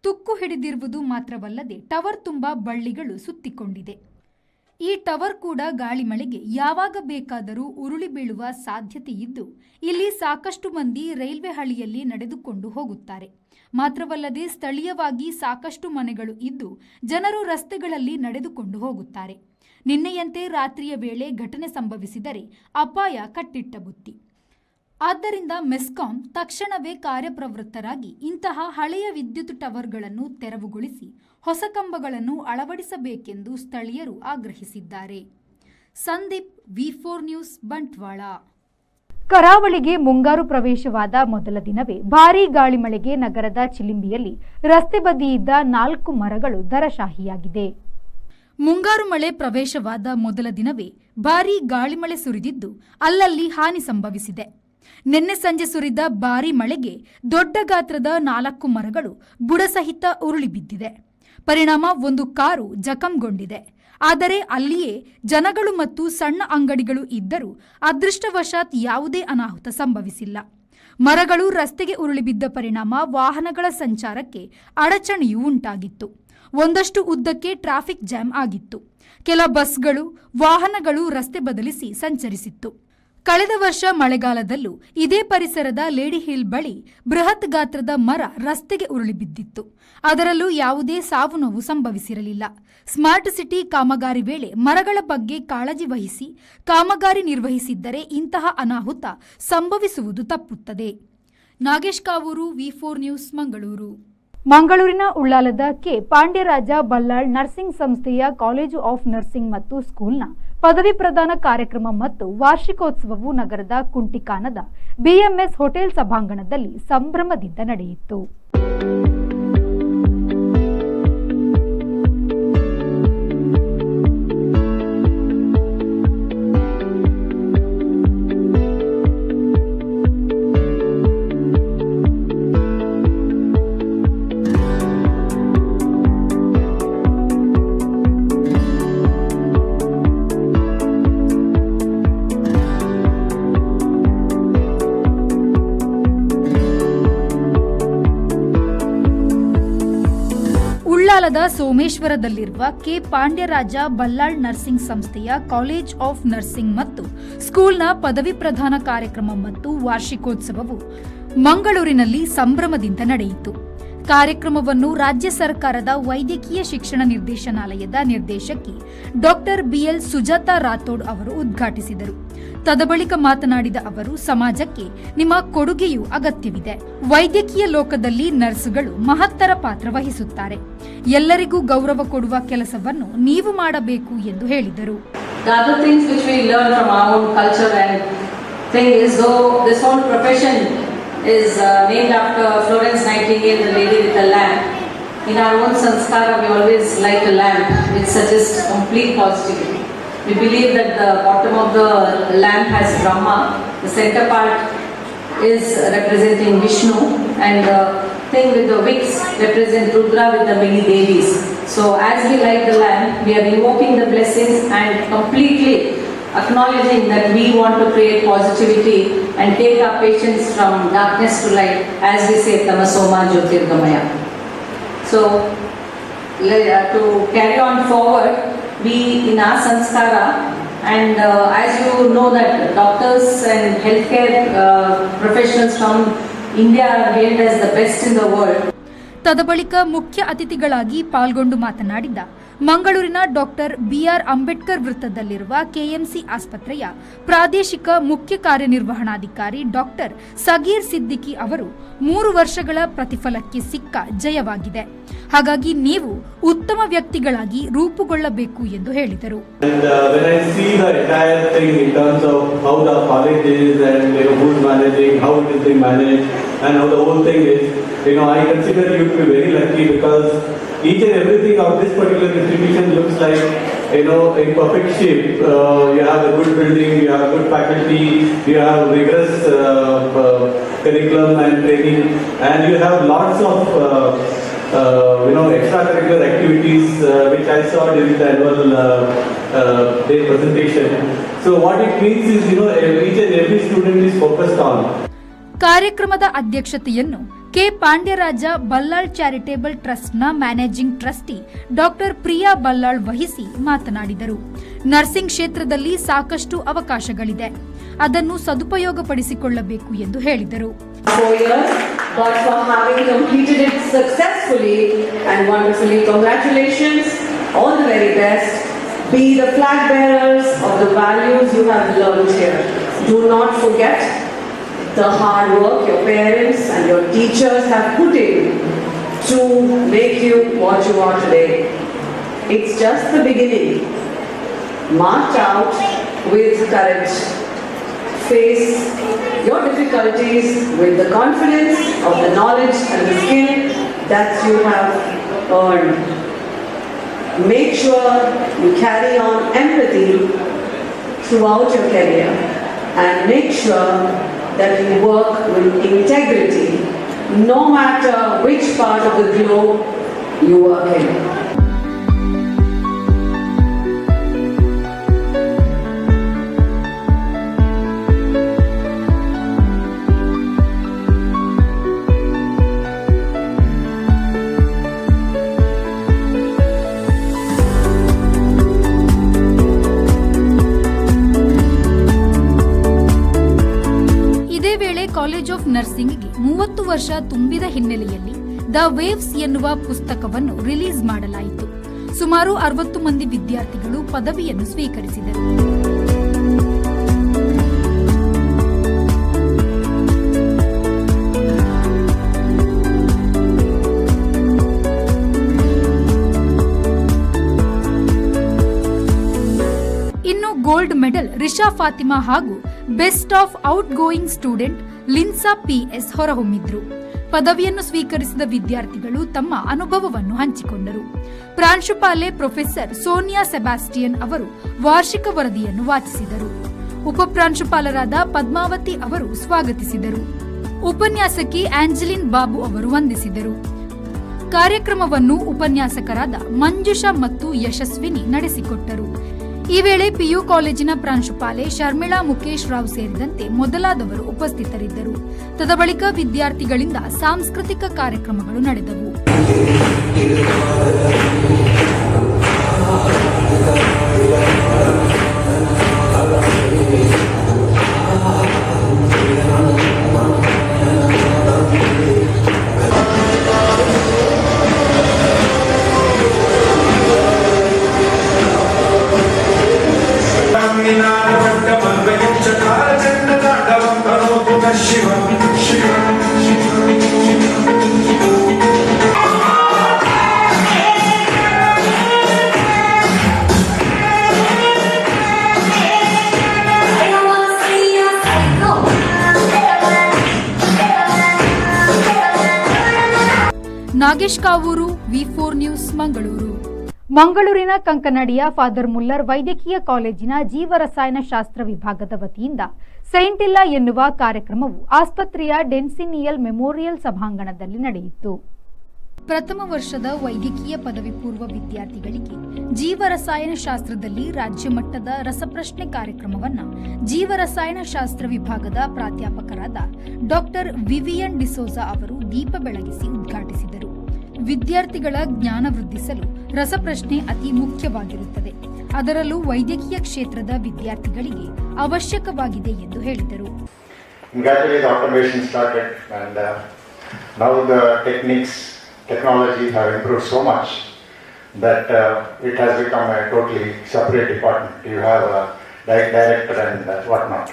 ತುಕ್ಕು ಹಿಡಿದಿರುವುದು ಮಾತ್ರವಲ್ಲದೆ ಟವರ್ ತುಂಬ ಬಳ್ಳಿಗಳು ಸುತ್ತಿಕೊಂಡಿದೆ. ಈ ಟವರ್ ಕೂಡ ಗಾಳಿ ಮಳೆಗೆ ಯಾವಾಗ ಬೇಕಾದರೂ ಉರುಳಿ ಬೀಳುವ ಸಾಧ್ಯತೆ ಇದ್ದು, ಇಲ್ಲಿ ಸಾಕಷ್ಟು ಮಂದಿ ರೈಲ್ವೆ ಹಳಿಯಲ್ಲಿ ನಡೆದುಕೊಂಡು ಹೋಗುತ್ತಾರೆ. ಮಾತ್ರವಲ್ಲದೆ ಸ್ಥಳೀಯವಾಗಿ ಸಾಕಷ್ಟು ಮನೆಗಳು ಇದ್ದು ಜನರು ರಸ್ತೆಗಳಲ್ಲಿ ನಡೆದುಕೊಂಡು ಹೋಗುತ್ತಾರೆ. ನಿನ್ನೆಯಂತೆ ರಾತ್ರಿಯ ವೇಳೆ ಘಟನೆ ಸಂಭವಿಸಿದರೆ ಅಪಾಯ ಕಟ್ಟಿಟ್ಟ ಬುತ್ತಿ. ಆದ್ದರಿಂದ ಮೆಸ್ಕಾಂ ತಕ್ಷಣವೇ ಕಾರ್ಯಪ್ರವೃತ್ತರಾಗಿ ಇಂತಹ ಹಳೆಯ ವಿದ್ಯುತ್ ಟವರ್ಗಳನ್ನು ತೆರವುಗೊಳಿಸಿ ಹೊಸ ಕಂಬಗಳನ್ನು ಅಳವಡಿಸಬೇಕೆಂದು ಸ್ಥಳೀಯರು ಆಗ್ರಹಿಸಿದ್ದಾರೆ. Sandeep, V4 news, Bantwal. ಕರಾವಳಿಗೆ ಮುಂಗಾರು ಪ್ರವೇಶವಾದ ಮೊದಲ ದಿನವೇ ಭಾರೀ ಗಾಳಿ ಮಳೆಗೆ ನಗರದ ಚಿಲಿಂಬಿಯಲ್ಲಿ ರಸ್ತೆ ಬದಿಯಿದ್ದ 4 ಮರಗಳು ಧರಾಶಾಹಿಯಾಗಿದೆ. ಮುಂಗಾರು ಮಳೆ ಪ್ರವೇಶವಾದ ಮೊದಲ ದಿನವೇ ಭಾರೀ ಗಾಳಿಮಳೆ ಸುರಿದಿದ್ದು ಅಲ್ಲಲ್ಲಿ ಹಾನಿ ಸಂಭವಿಸಿದೆ. ನಿನ್ನೆ ಸಂಜೆ ಸುರಿದ ಭಾರೀ ಮಳೆಗೆ ದೊಡ್ಡ ಗಾತ್ರದ 4 ಮರಗಳು ಬುಡಸಹಿತ ಉರುಳಿ ಬಿದ್ದಿದೆ. ಪರಿಣಾಮ ಒಂದು ಕಾರು ಜಖಂಗೊಂಡಿದೆ. ಆದರೆ ಅಲ್ಲಿಯೇ ಜನಗಳು ಮತ್ತು ಸಣ್ಣ ಅಂಗಡಿಗಳು ಇದ್ದರೂ ಅದೃಷ್ಟವಶಾತ್ ಯಾವುದೇ ಅನಾಹುತ ಸಂಭವಿಸಿಲ್ಲ. ಮರಗಳು ರಸ್ತೆಗೆ ಉರುಳಿ ಬಿದ್ದ ಪರಿಣಾಮ ವಾಹನಗಳ ಸಂಚಾರಕ್ಕೆ ಅಡಚಣೆಯೂ ಉಂಟಾಗಿತ್ತು. ಒಂದಷ್ಟು ಉದ್ದಕ್ಕೆ ಟ್ರಾಫಿಕ್ ಜಾಮ್ ಆಗಿತ್ತು. ಕೆಲ ಬಸ್ಗಳು, ವಾಹನಗಳು ರಸ್ತೆ ಬದಲಿಸಿ ಸಂಚರಿಸಿತ್ತು. ಕಳೆದ ವರ್ಷ ಮಳೆಗಾಲದಲ್ಲೂ ಇದೇ ಪರಿಸರದ ಲೇಡಿ ಹಿಲ್ ಬಳಿ ಬೃಹತ್ ಗಾತ್ರದ ಮರ ರಸ್ತೆಗೆ ಉರುಳಿ ಬಿದ್ದಿತ್ತು. ಅದರಲ್ಲೂ ಯಾವುದೇ ಸಾವು ನೋವು ಸಂಭವಿಸಿರಲಿಲ್ಲ. ಸ್ಮಾರ್ಟ್ ಸಿಟಿ ಕಾಮಗಾರಿ ವೇಳೆ ಮರಗಳ ಬಗ್ಗೆ ಕಾಳಜಿ ವಹಿಸಿ ಕಾಮಗಾರಿ ನಿರ್ವಹಿಸಿದ್ದರೆ ಇಂತಹ ಅನಾಹುತ ಸಂಭವಿಸುವುದು ತಪ್ಪುತ್ತದೆ. Nagesh Kavoor, V4 news, Mangaluru. ಮಂಗಳೂರಿನ ಉಳ್ಳಾಲದ ಕೆ ಪಾಂಡ್ಯರಾಜ ಬಲ್ಲಾಳ್ ನರ್ಸಿಂಗ್ ಸಂಸ್ಥೆಯ ಕಾಲೇಜು ಆಫ್ ನರ್ಸಿಂಗ್ ಮತ್ತು ಸ್ಕೂಲ್ನ ಪದವಿ ಪ್ರದಾನ ಕಾರ್ಯಕ್ರಮ ಮತ್ತು ವಾರ್ಷಿಕೋತ್ಸವವು ನಗರದ ಕುಂಟಿಕಾನದ BMS ಹೋಟೆಲ್ ಸಭಾಂಗಣದಲ್ಲಿ ಸಂಭ್ರಮದಿಂದ ನಡೆಯಿತು. ಉಳ್ಳಾಲದ ಸೋಮೇಶ್ವರದಲ್ಲಿರುವ ಕೆ ಪಾಂಡ್ಯರಾಜ ಬಲ್ಲಾಳ್ ನರ್ಸಿಂಗ್ ಸಂಸ್ಥೆಯ ಕಾಲೇಜ್ ಆಫ್ ನರ್ಸಿಂಗ್ ಮತ್ತು ಸ್ಕೂಲ್ನ ಪದವಿ ಪ್ರದಾನ ಕಾರ್ಯಕ್ರಮ ಮತ್ತು ವಾರ್ಷಿಕೋತ್ಸವವು ಮಂಗಳೂರಿನಲ್ಲಿ ಸಂಭ್ರಮದಿಂದ ನಡೆಯಿತು. ಕಾರ್ಯಕ್ರಮವನ್ನು ರಾಜ್ಯ ಸರ್ಕಾರದ ವೈದ್ಯಕೀಯ ಶಿಕ್ಷಣ ನಿರ್ದೇಶನಾಲಯದ ನಿರ್ದೇಶಕಿ ಡಾಕ್ಟರ್ BL ಸುಜಾತಾ ರಾಥೋಡ್ ಅವರು ಉದ್ಘಾಟಿಸಿದರು. ತದಬಳಿಕ ಮಾತನಾಡಿದ ಅವರು, ಸಮಾಜಕ್ಕೆ ನಿಮ್ಮ ಕೊಡುಗೆಯೂ ಅಗತ್ಯವಿದೆ. ವೈದ್ಯಕೀಯ ಲೋಕದಲ್ಲಿ ನರ್ಸುಗಳು ಮಹತ್ತರ ಪಾತ್ರ ವಹಿಸುತ್ತಾರೆ. ಎಲ್ಲರಿಗೂ ಗೌರವ ಕೊಡುವ ಕೆಲಸವನ್ನು ನೀವು ಮಾಡಬೇಕು ಎಂದು ಹೇಳಿದರು. The other things which we learn from our own culture and thing is, though this whole profession is named after Florence Nightingale, the lady with the lamp, in our own sanskara we always light a lamp which suggests complete positivity. We believe that the bottom of the lamp has Brahma, the center part is representing Vishnu, and the thing with the wicks represents Rudra with the many devis. So as we light the lamp, we are invoking the blessings and completely acknowledging that we want to create positivity and take our patients from darkness to light, as we say Tamasoma Jyotirgamaya. So to carry on forward, we in our sanskara, and as you know that doctors and healthcare professionals from India are hailed as the best in the world. ತದಬಳಿಕ ಮುಖ್ಯ ಅತಿಥಿಗಳಾಗಿ ಪಾಲ್ಗೊಂಡು ಮಾತನಾಡಿದ ಮಂಗಳೂರಿನ doctor B R Ambedkar ವೃತ್ತದಲ್ಲಿರುವ KMC ಆಸ್ಪತ್ರೆಯ ಪ್ರಾದೇಶಿಕ ಮುಖ್ಯ ಕಾರ್ಯನಿರ್ವಹಣಾಧಿಕಾರಿ doctor Sagheer Siddiqui ಅವರು 3 ವರ್ಷಗಳ ಪ್ರತಿಫಲಕ್ಕೆ ಸಿಕ್ಕ ಜಯವಾಗಿದೆ. ಹಾಗಾಗಿ ನೀವು ಉತ್ತಮ ವ್ಯಕ್ತಿಗಳಾಗಿ ರೂಪುಗೊಳ್ಳಬೇಕು ಎಂದು ಹೇಳಿದರು. And when I see the entire thing in terms of how the college is and who's managing, how it is being managed, and how the whole thing is, I consider you to be very lucky because each and everything of this particular institution looks like, in perfect shape. You have a good building, you have good faculty, you have rigorous curriculum and training, and you have lots of extracurricular activities which I saw during the annual day presentation. So what it means is, each and every student is focused on. ಕಾರ್ಯಕ್ರಮದ ಅಧ್ಯಕ್ಷತೆಯನ್ನು K Pandyaraja Ballal charitable ಟ್ರಸ್ಟ್ನ managing trustee doctor Priya Ballal ವಹಿಸಿ ಮಾತನಾಡಿದರು. Nursing ಕ್ಷೇತ್ರದಲ್ಲಿ ಸಾಕಷ್ಟು ಅವಕಾಶಗಳಿದೆ, ಅದನ್ನು ಸದುಪಯೋಗಪಡಿಸಿಕೊಳ್ಳಬೇಕು ಎಂದು ಹೇಳಿದರು. 4 years, but for having completed it successfully and wonderfully. Congratulations, all the very best. Be the flag bearers of the values you have learned here. Do not forget the hard work your parents and your teachers have put in to make you what you are today. It's just the beginning. March out with courage. Face your difficulties with the confidence of the knowledge and the skill that you have earned. Make sure you carry on empathy throughout your career and make sure that you work with integrity no matter which part of the globe you work in. College of ನರ್ಸಿಂಗ್ಗೆ 30 ವರ್ಷ ತುಂಬಿದ ಹಿನ್ನೆಲೆಯಲ್ಲಿ the waves ಎನ್ನುವ ಪುಸ್ತಕವನ್ನು release ಮಾಡಲಾಯಿತು. ಸುಮಾರು 60 ಮಂದಿ ವಿದ್ಯಾರ್ಥಿಗಳು ಪದವಿಯನ್ನು ಸ್ವೀಕರಿಸಿದರು. ಇನ್ನು ಗೋಲ್ಡ್ ಮೆಡಲ್ ರಿಷಾ ಫಾತಿಮಾ ಹಾಗೂ best of outgoing student Linsa P S ಹೊರಹೊಮ್ಮಿದ್ರು. ಪದವಿಯನ್ನು ಸ್ವೀಕರಿಸಿದ ವಿದ್ಯಾರ್ಥಿಗಳು ತಮ್ಮ ಅನುಭವವನ್ನು ಹಂಚಿಕೊಂಡರು. ಪ್ರಾಂಶುಪಾಲೆ ಪ್ರೊಫೆಸರ್ ಸೋನಿಯಾ ಸೆಬಾಸ್ಟಿಯನ್ ಅವರು ವಾರ್ಷಿಕ ವರದಿಯನ್ನು ವಾಚಿಸಿದರು. ಉಪಪ್ರಾಂಶುಪಾಲರಾದ ಪದ್ಮಾವತಿ ಅವರು ಸ್ವಾಗತಿಸಿದರು. ಉಪನ್ಯಾಸಕಿ ಆಂಜಲಿನ್ ಬಾಬು ಅವರು ವಂದಿಸಿದರು. ಕಾರ್ಯಕ್ರಮವನ್ನು ಉಪನ್ಯಾಸಕರಾದ ಮಂಜುಷಾ ಮತ್ತು ಯಶಸ್ವಿನಿ ನಡೆಸಿಕೊಟ್ಟರು. ಈ ವೇಳೆ ಪಿಯು ಕಾಲೇಜಿನ ಪ್ರಾಂಶುಪಾಲೆ ಶರ್ಮಿಳಾ ಮುಕೇಶ್ ರಾವ್ ಸೇರಿದಂತೆ ಮೊದಲಾದವರು ಉಪಸ್ಥಿತರಿದ್ದರು. ತದಬಳಿಕ ವಿದ್ಯಾರ್ಥಿಗಳಿಂದ ಸಾಂಸ್ಕೃತಿಕ ಕಾರ್ಯಕ್ರಮಗಳು ನಡೆದವು. ನಾಗೇಶ್ ಕಾವೂರು, ವಿ4 ನ್ಯೂಸ್, ಮಂಗಳೂರು. ಮಂಗಳೂರಿನ ಕಂಕನಾಡಿಯ ಫಾದರ್ ಮುಲ್ಲರ್ ವೈದ್ಯಕೀಯ ಕಾಲೇಜಿನ ಜೀವರಸಾಯನಶಾಸ್ತ್ರ ವಿಭಾಗದ ವತಿಯಿಂದ ಸೈಂಟಿಲ್ಲಾ ಎನ್ನುವ ಕಾರ್ಯಕ್ರಮವು ಆಸ್ಪತ್ರೆಯ ಡೆನ್ಸಿನಿಯಲ್ ಮೆಮೋರಿಯಲ್ ಸಭಾಂಗಣದಲ್ಲಿ ನಡೆಯಿತು. ಪ್ರಥಮ ವರ್ಷದ ವೈದ್ಯಕೀಯ ಪದವಿ ಪೂರ್ವ ವಿದ್ಯಾರ್ಥಿಗಳಿಗೆ ಜೀವರಸಾಯನಶಾಸ್ತ್ರದಲ್ಲಿ ರಾಜ್ಯ ಮಟ್ಟದ ರಸಪ್ರಶ್ನೆ ಕಾರ್ಯಕ್ರಮವನ್ನು ಜೀವರಸಾಯನಶಾಸ್ತ್ರ ವಿಭಾಗದ ಪ್ರಾಧ್ಯಾಪಕರಾದ ಡಾಕ್ಟರ್ ವಿವಿಯನ್ ಡಿಸೋಜಾ ಅವರು ದೀಪ ಬೆಳಗಿಸಿ ಉದ್ಘಾಟಿಸಿದರು. ವಿದ್ಯಾರ್ಥಿಗಳ ಜ್ಞಾನ ವೃದ್ಧಿಸಲು ರಸಪ್ರಶ್ನೆ ಅತಿ ಮುಖ್ಯವಾಗಿರುತ್ತದೆ. ಅದರಲ್ಲೂ ವೈದ್ಯಕೀಯ ಕ್ಷೇತ್ರದ ವಿದ್ಯಾರ್ಥಿಗಳಿಗೆ ಅವಶ್ಯಕವಾಗಿದೆ ಎಂದು ಹೇಳಿದರು. Technologies have improved so much that it has become a totally separate department. You have a director and whatnot.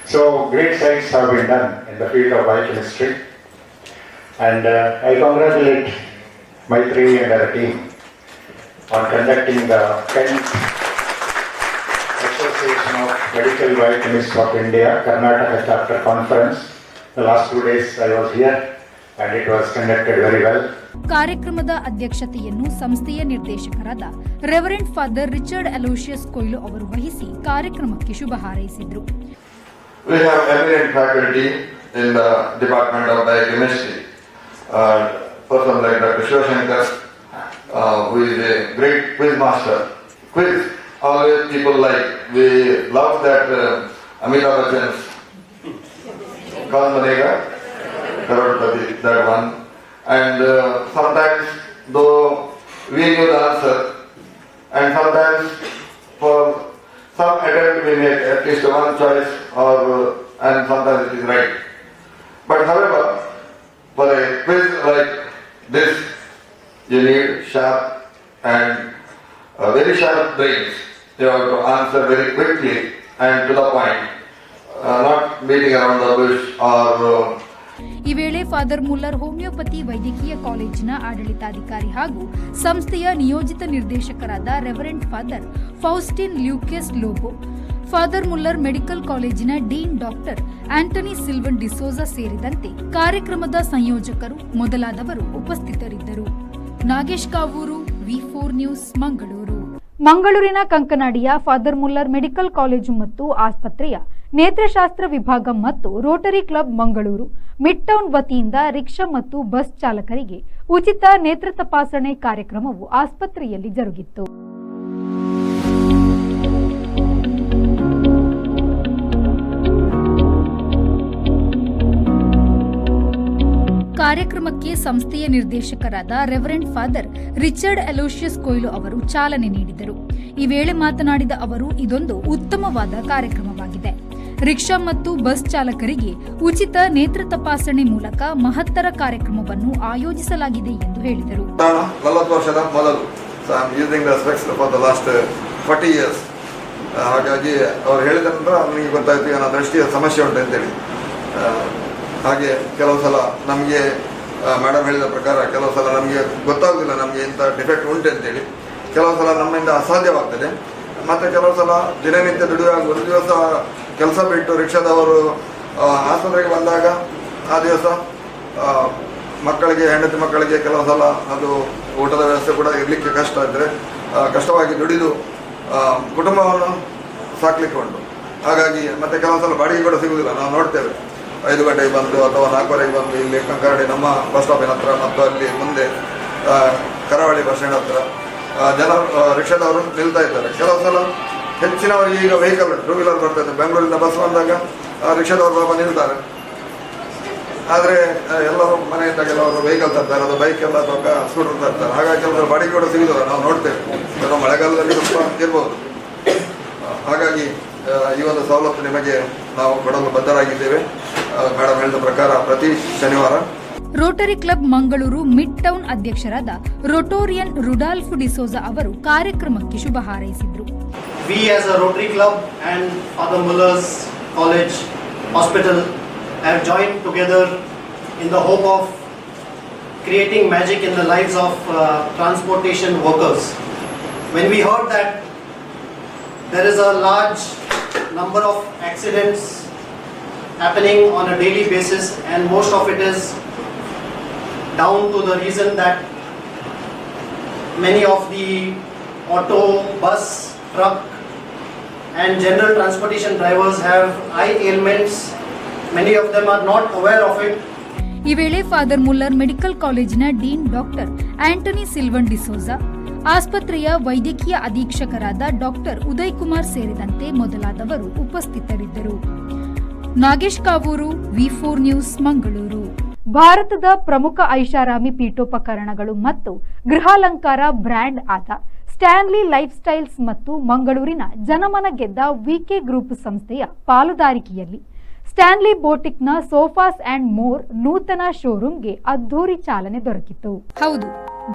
So great science have been done in the field of biochemistry, and I congratulate Maitri and her team on conducting the 10th Association of Medical Biochemists of India Karnataka Chapter Conference. The last 2 days I was here and it was conducted very well. ಕಾರ್ಯಕ್ರಮದ ಅಧ್ಯಕ್ಷತೆಯನ್ನು ಸಂಸ್ಥೆಯ ನಿರ್ದೇಶಕರಾದ reverend father Richard Aloysius ಕೊಯ್ಲು ಅವರು ವಹಿಸಿ ಕಾರ್ಯಕ್ರಮಕ್ಕೆ ಶುಭ ಹಾರೈಸಿದರು. We have eminent faculty in the Department of Biochemistry. Person like Dr. Shivashankar, who is a great quiz master. Quiz, always people like, we love that Amitabh Bachchan's Kaun Banega, Karodpati, that one. And sometimes, though we knew the answer, and sometimes for some attempt we make at least one choice, and sometimes it is right. But however, for a quiz like this, you need sharp and very sharp brains. You have to answer very quickly and to the point, not beating around the bush or ಈ ವೇಳೆ father Muller homeopathy ವೈದ್ಯಕೀಯ ಕಾಲೇಜಿನ ಆಡಳಿತಾಧಿಕಾರಿ ಹಾಗೂ ಸಂಸ್ಥೆಯ ನಿಯೋಜಿತ ನಿರ್ದೇಶಕರಾದ reverend father Faustin Lucas Lobo, father Muller medical ಕಾಲೇಜಿನ ಡೀನ್ ಡಾಕ್ಟರ್ ಆಂಟನಿ ಸಿಲ್ವನ್ ಡಿಸೋಜಾ ಸೇರಿದಂತೆ ಕಾರ್ಯಕ್ರಮದ ಸಂಯೋಜಕರು ಮೊದಲಾದವರು ಉಪಸ್ಥಿತರಿದ್ದರು. ನಾಗೇಶ್ ಕಾವೂರು, ವಿ4 ನ್ಯೂಸ್, ಮಂಗಳೂರು. ಮಂಗಳೂರಿನ ಕಂಕನಾಡಿಯ ಫಾದರ್ ಮುಲ್ಲರ್ ಮೆಡಿಕಲ್ ಕಾಲೇಜು ಮತ್ತು ಆಸ್ಪತ್ರೆಯ ನೇತ್ರಶಾಸ್ತ್ರ ವಿಭಾಗ ಮತ್ತು rotary club Mangaluru midtown ವತಿಯಿಂದ ರಿಕ್ಷಾ ಮತ್ತು ಬಸ್ ಚಾಲಕರಿಗೆ ಉಚಿತ ನೇತ್ರ ತಪಾಸಣೆ ಕಾರ್ಯಕ್ರಮವು ಆಸ್ಪತ್ರೆಯಲ್ಲಿ ಜರುಗಿತ್ತು. ಕಾರ್ಯಕ್ರಮಕ್ಕೆ ಸಂಸ್ಥೆಯ ನಿರ್ದೇಶಕರಾದ ರೆವರೆಂಡ್ ಫಾದರ್ ರಿಚರ್ಡ್ ಅಲೋಷಿಯಸ್ ಕೊಯ್ಲು ಅವರು ಚಾಲನೆ ನೀಡಿದರು. ಈ ವೇಳೆ ಮಾತನಾಡಿದ ಅವರು, ಇದೊಂದು ಉತ್ತಮವಾದ ಕಾರ್ಯಕ್ರಮವಾಗಿದೆ. ರಿಕ್ಷಾ ಮತ್ತು ಬಸ್ ಚಾಲಕರಿಗೆ ಉಚಿತ ನೇತ್ರ ತಪಾಸಣೆ ಮೂಲಕ ಮಹತ್ತರ ಕಾರ್ಯಕ್ರಮವನ್ನು ಆಯೋಜಿಸಲಾಗಿದೆ ಎಂದು ಹೇಳಿದರು. 40 ವರ್ಷದ ಮೊದಲು ಲಾಸ್ಟ್ 40 years. ಹಾಗಾಗಿ ಅವರು ಹೇಳಿದ ನಂತರ ನನಗೆ ಗೊತ್ತಾಯ್ತು ನನ್ನ ದೃಷ್ಟಿಯ ಸಮಸ್ಯೆ ಉಂಟು ಅಂತೇಳಿ. ಹಾಗೆ ಕೆಲವು ಸಲ ನಮಗೆ ಮೇಡಮ್ ಹೇಳಿದ ಪ್ರಕಾರ ಕೆಲವು ಸಲ ನಮಗೆ ಗೊತ್ತಾಗೋದಿಲ್ಲ ನಮಗೆ ಇಂಥ ಡಿಫೆಕ್ಟ್ ಉಂಟು ಅಂತೇಳಿ. ಕೆಲವು ಸಲ ನಮ್ಮಿಂದ ಅಸಾಧ್ಯವಾಗ್ತದೆ. ಮತ್ತು ಕೆಲವು ಸಲ ದಿನನಿತ್ಯ ದುಡಿಯುವಾಗ ಒಂದು ದಿವಸ ಕೆಲಸ ಬಿಟ್ಟು ರಿಕ್ಷಾದವರು ಆಸ್ಪತ್ರೆಗೆ ಬಂದಾಗ ಆ ದಿವಸ ಮಕ್ಕಳಿಗೆ, ಹೆಂಡತಿ ಮಕ್ಕಳಿಗೆ ಕೆಲವು ಸಲ ಅದು ಊಟದ ವ್ಯವಸ್ಥೆ ಕೂಡ ಇರಲಿಕ್ಕೆ ಕಷ್ಟ ಇದ್ದರೆ ಕಷ್ಟವಾಗಿ ದುಡಿದು ಕುಟುಂಬವನ್ನು ಸಾಕಲಿಕ್ಕೆ ಉಂಟು. ಹಾಗಾಗಿ ಮತ್ತು ಕೆಲವು ಸಲ ಬಾಡಿಗೆ ಕೂಡ ಸಿಗುವುದಿಲ್ಲ. ನಾವು ನೋಡ್ತೇವೆ 5 ಗಂಟೆಗೆ ಬಂದು ಅಥವಾ 4:15 ಬಂದು ಇಲ್ಲಿ ಕಂಕರಡಿ ನಮ್ಮ ಬಸ್ ಸ್ಟಾಪಿನ ಹತ್ರ ಮತ್ತು ಅಲ್ಲಿ ಮುಂದೆ ಕರಾವಳಿ ಬಸ್ ಸ್ಟ್ಯಾಂಡ್ ಹತ್ರ ರಿಕ್ಷಾದವರು ನಿಲ್ತಾ ಇದ್ದಾರೆ. ಕೆಲವು ಸಲ ಹೆಚ್ಚಿನವರಿಗೆ ಈಗ ವೆಹಿಕಲ್ 2 ವೀಲರ್ ಬರ್ತದೆ. ಬೆಂಗಳೂರಿಂದ ಬಸ್ ಬಂದಾಗ ರಿಕ್ಷಾದವರು ಪಾಪ ನಿಲ್ತಾರೆ. ಆದರೆ ಎಲ್ಲರೂ ಮನೆಯಿಂದ ಕೆಲವರು ವೆಹಿಕಲ್ ತರ್ತಾರೆ, ಅದು ಬೈಕ್ ಎಲ್ಲ ಅಥವಾ ಸ್ಕೂಟರ್ ತರ್ತಾರೆ. ಹಾಗಾಗಿ ಕೆಲವರು ಬಾಡಿಗೆ ಕೂಡ ಸಿಗುವುದಿಲ್ಲ. ನಾವು ನೋಡ್ತೇವೆ, ಕೆಲವು ಮಳೆಗಾಲದಲ್ಲಿ ಸ್ವಲ್ಪ ಇರ್ಬೋದು. ಹಾಗಾಗಿ ಈ ಒಂದು ಸವಲತ್ತು ನಿಮಗೆ ನಾವು ಕೊಡಲು ಬದ್ಧರಾಗಿದ್ದೇವೆ. ಮೇಡಮ್ ಹೇಳಿದ ಪ್ರಕಾರ ಪ್ರತಿ ಶನಿವಾರ Rotary club Mangaluru mid town ಅಧ್ಯಕ್ಷರಾದ ರೋಟೋರಿಯನ್ ರುಡಾಲ್ಫ್ ಡಿಸೋಜಾ ಅವರು ಕಾರ್ಯಕ್ರಮಕ್ಕೆ ಶುಭ ಹಾರೈಸಿದರು. We as a Rotary Club and Father Muller's College Hospital have joined together in the hope of creating magic in the lives of transportation workers. When we heard that there is a large number of accidents happening on a daily basis and most of it is down to the reason that many of the auto, bus, truck and general transportation drivers have eye ailments. Many of them are not aware of it. ಈ ವೇಳೆ father Muller medical ಕಾಲೇಜಿನ dean doctor Anthony Silvan D'Souza, ಆಸ್ಪತ್ರೆಯ ವೈದ್ಯಕೀಯ ಅಧೀಕ್ಷಕರಾದ doctor Uday Kumar ಸೇರಿದಂತೆ ಮೊದಲಾದವರು ಉಪಸ್ಥಿತರಿದ್ದರು. ನಾಗೇಶ್ ಕಾವೂರು, ವಿ4 news, Mangaluru. ಭಾರತದ ಪ್ರಮುಖ ಐಷಾರಾಮಿ ಪೀಠೋಪಕರಣಗಳು ಮತ್ತು ಗೃಹಾಲಂಕಾರ ಬ್ರ್ಯಾಂಡ್ ಆದ ಸ್ಟ್ಯಾನ್ಲಿ ಲೈಫ್ ಸ್ಟೈಲ್ಸ್ ಮತ್ತು ಮಂಗಳೂರಿನ ಜನಮನ ಗೆದ್ದ ವಿಕೆ ಗ್ರೂಪ್ ಸಂಸ್ಥೆಯ ಪಾಲುದಾರಿಕೆಯಲ್ಲಿ ಸ್ಟ್ಯಾನ್ಲಿ ಬೋಟಿಕ್ನ ಸೋಫಾಸ್ ಅಂಡ್ ಮೋರ್ ನೂತನ ಶೋರೂಮ್ಗೆ ಅದ್ಧೂರಿ ಚಾಲನೆ ದೊರಕಿತು. ಹೌದು,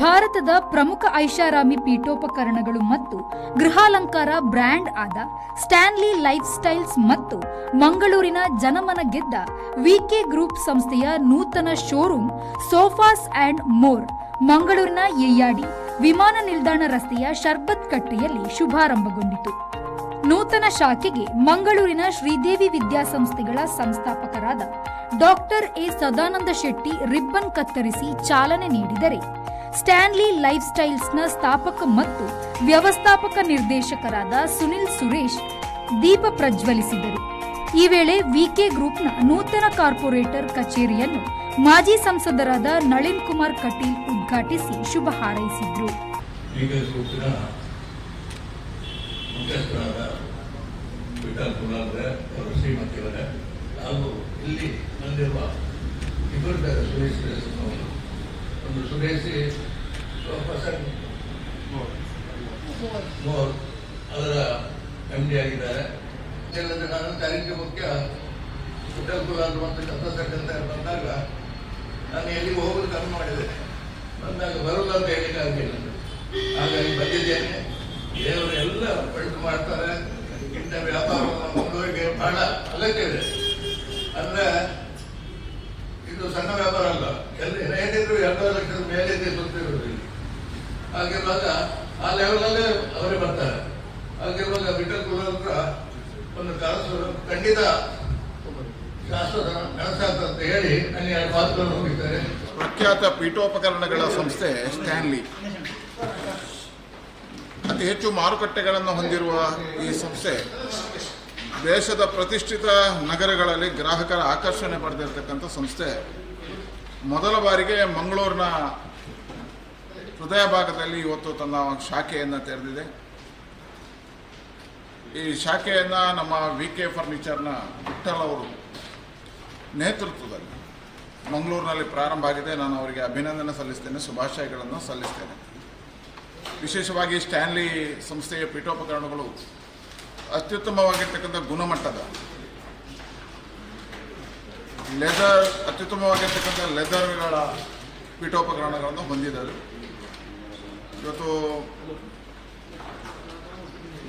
ಭಾರತದ ಪ್ರಮುಖ ಐಷಾರಾಮಿ ಪೀಠೋಪಕರಣಗಳು ಮತ್ತು ಗೃಹಾಲಂಕಾರ ಬ್ರ್ಯಾಂಡ್ ಆದ ಸ್ಟ್ಯಾನ್ಲಿ ಲೈಫ್ ಸ್ಟೈಲ್ಸ್ ಮತ್ತು ಮಂಗಳೂರಿನ ಜನಮನ ಗೆದ್ದ ವಿಕೆ ಗ್ರೂಪ್ ಸಂಸ್ಥೆಯ ನೂತನ ಶೋರೂಮ್ ಸೋಫಾಸ್ ಅಂಡ್ ಮೋರ್ ಮಂಗಳೂರಿನ ಯಯ್ಯಾಡಿ ವಿಮಾನ ನಿಲ್ದಾಣ ರಸ್ತೆಯ ಶರ್ಬತ್ ಕಟ್ಟೆಯಲ್ಲಿ ಶುಭಾರಂಭಗೊಂಡಿತು. ನೂತನ ಶಾಖೆಗೆ ಮಂಗಳೂರಿನ ಶ್ರೀದೇವಿ ವಿದ್ಯಾಸಂಸ್ಥೆಗಳ ಸಂಸ್ಥಾಪಕರಾದ doctor A Sadananda Shetty ribbon ಕತ್ತರಿಸಿ ಚಾಲನೆ ನೀಡಿದರೆ, ಸ್ಟ್ಯಾನ್ಲಿ ಲೈಫ್ ಸ್ಟೈಲ್ಸ್ನ ಸ್ಥಾಪಕ ಮತ್ತು ವ್ಯವಸ್ಥಾಪಕ ನಿರ್ದೇಶಕರಾದ ಸುನಿಲ್ ಸುರೇಶ್ ದೀಪ ಪ್ರಜ್ವಲಿಸಿದರು. ಈ ವೇಳೆ ವಿಕೆ ಗ್ರೂಪ್ನ ನೂತನ ಕಾರ್ಪೊರೇಟರ್ ಕಚೇರಿಯನ್ನು ಮಾಜಿ ಸಂಸದರಾದ ನಳಿನ್ ಕುಮಾರ್ ಕಟೀಲ್ ಉದ್ಘಾಟಿಸಿ ಶುಭ ಹಾರೈಸಿದರು. ಶ್ರೀಮತಿಯವರೇ ಹಾಗೂ ಇಲ್ಲಿ ಬಂದಿರುವ ಇಬ್ಬರು ಒಂದು ಸುರೇಶಿ ಪರ್ಸನ್ ಮೋರ್ ಅದರ MD ಆಗಿದ್ದಾರೆ. ಕೆಲವೊಂದು ನಾನು ತಾರೀಖು ಮುಖ್ಯ ವಿಠಲ್ ಕುಲಾಲ್ ಮತ್ತು ಕತ್ತಸಟ್ ಅಂತ ಬಂದಾಗ ನಾನು ಎಲ್ಲಿಗೆ ಹೋಗೋದು ಕಮ್ಮಿ ಮಾಡಿದೆ. ಬಂದಾಗ ಬರೋಲ್ಲ ಅಂತ ಹೇಳಿಕ್ಕೆ ಆಗಲಿಲ್ಲ. ಹಾಗಾಗಿ ಬಂದಿದ್ದೇನೆ. ದೇವರು ಎಲ್ಲ ಒಳ್ಳೆ ಮಾಡ್ತಾರೆ. ಇಂಥ ವ್ಯಾಪಾರ ಮಂಗಳೂರಿಗೆ ಬಹಳ ಅಗತ್ಯ ಇದೆ. ಅಂದ್ರೆ ಇದು ಸಣ್ಣ ವ್ಯಾಪಾರ ಅಲ್ಲ. ಏನಿದ್ರು 2 ಲಕ್ಷದ ಮೇಲೆ ಸುತ್ತಿರುವುದು. ಹಾಗಿರುವಾಗ ಆ ಲೆವೆಲಲ್ಲೇ ಅವರೇ ಬರ್ತಾರೆ. ಹಾಗಿರುವಾಗ ವಿಠಲ್ ಕುಲಾಲ್ ಒಂದು ಕಾಸು ಖಂಡಿತ ಶಾಶ್ವತ ನಡೆಸಾಗ್ತಂತ ಹೇಳಿ ನನಗೆ 2 ಮಾತುಗಳನ್ನು ಹೋಗಿದ್ದಾರೆ. ಪ್ರಖ್ಯಾತ ಪೀಠೋಪಕರಣಗಳ ಸಂಸ್ಥೆ ಸ್ಟ್ಯಾನ್ಲಿ ಅತಿ ಹೆಚ್ಚು ಮಾರುಕಟ್ಟೆಗಳನ್ನು ಹೊಂದಿರುವ ಈ ಸಂಸ್ಥೆ ದೇಶದ ಪ್ರತಿಷ್ಠಿತ ನಗರಗಳಲ್ಲಿ ಗ್ರಾಹಕರ ಆಕರ್ಷಣೆ ಪಡೆದಿರತಕ್ಕಂಥ ಸಂಸ್ಥೆ. ಮೊದಲ ಬಾರಿಗೆ ಮಂಗಳೂರಿನ ಹೃದಯ ಭಾಗದಲ್ಲಿ ಇವತ್ತು ತನ್ನ ಶಾಖೆಯನ್ನು ತೆರೆದಿದೆ. ಈ ಶಾಖೆಯನ್ನು ನಮ್ಮ ವಿಕೆ ಫರ್ನಿಚರ್ನ ವಿಠಲ್ ಅವರು ನೇತೃತ್ವದಲ್ಲಿ ಮಂಗಳೂರಿನಲ್ಲಿ ಪ್ರಾರಂಭ ಆಗಿದೆ. ನಾನು ಅವರಿಗೆ ಅಭಿನಂದನೆ ಸಲ್ಲಿಸ್ತೇನೆ, ಶುಭಾಶಯಗಳನ್ನು ಸಲ್ಲಿಸ್ತೇನೆ. ವಿಶೇಷವಾಗಿ ಸ್ಟ್ಯಾನ್ಲಿ ಸಂಸ್ಥೆಯ ಪೀಠೋಪಕರಣಗಳು ಅತ್ಯುತ್ತಮವಾಗಿರ್ತಕ್ಕಂಥ ಗುಣಮಟ್ಟದ ಅತ್ಯುತ್ತಮವಾಗಿರ್ತಕ್ಕಂಥ ಲೆದರ್ಗಳ ಪೀಠೋಪಕರಣಗಳನ್ನು ಹೊಂದಿದ್ದಾರೆ. ಇವತ್ತು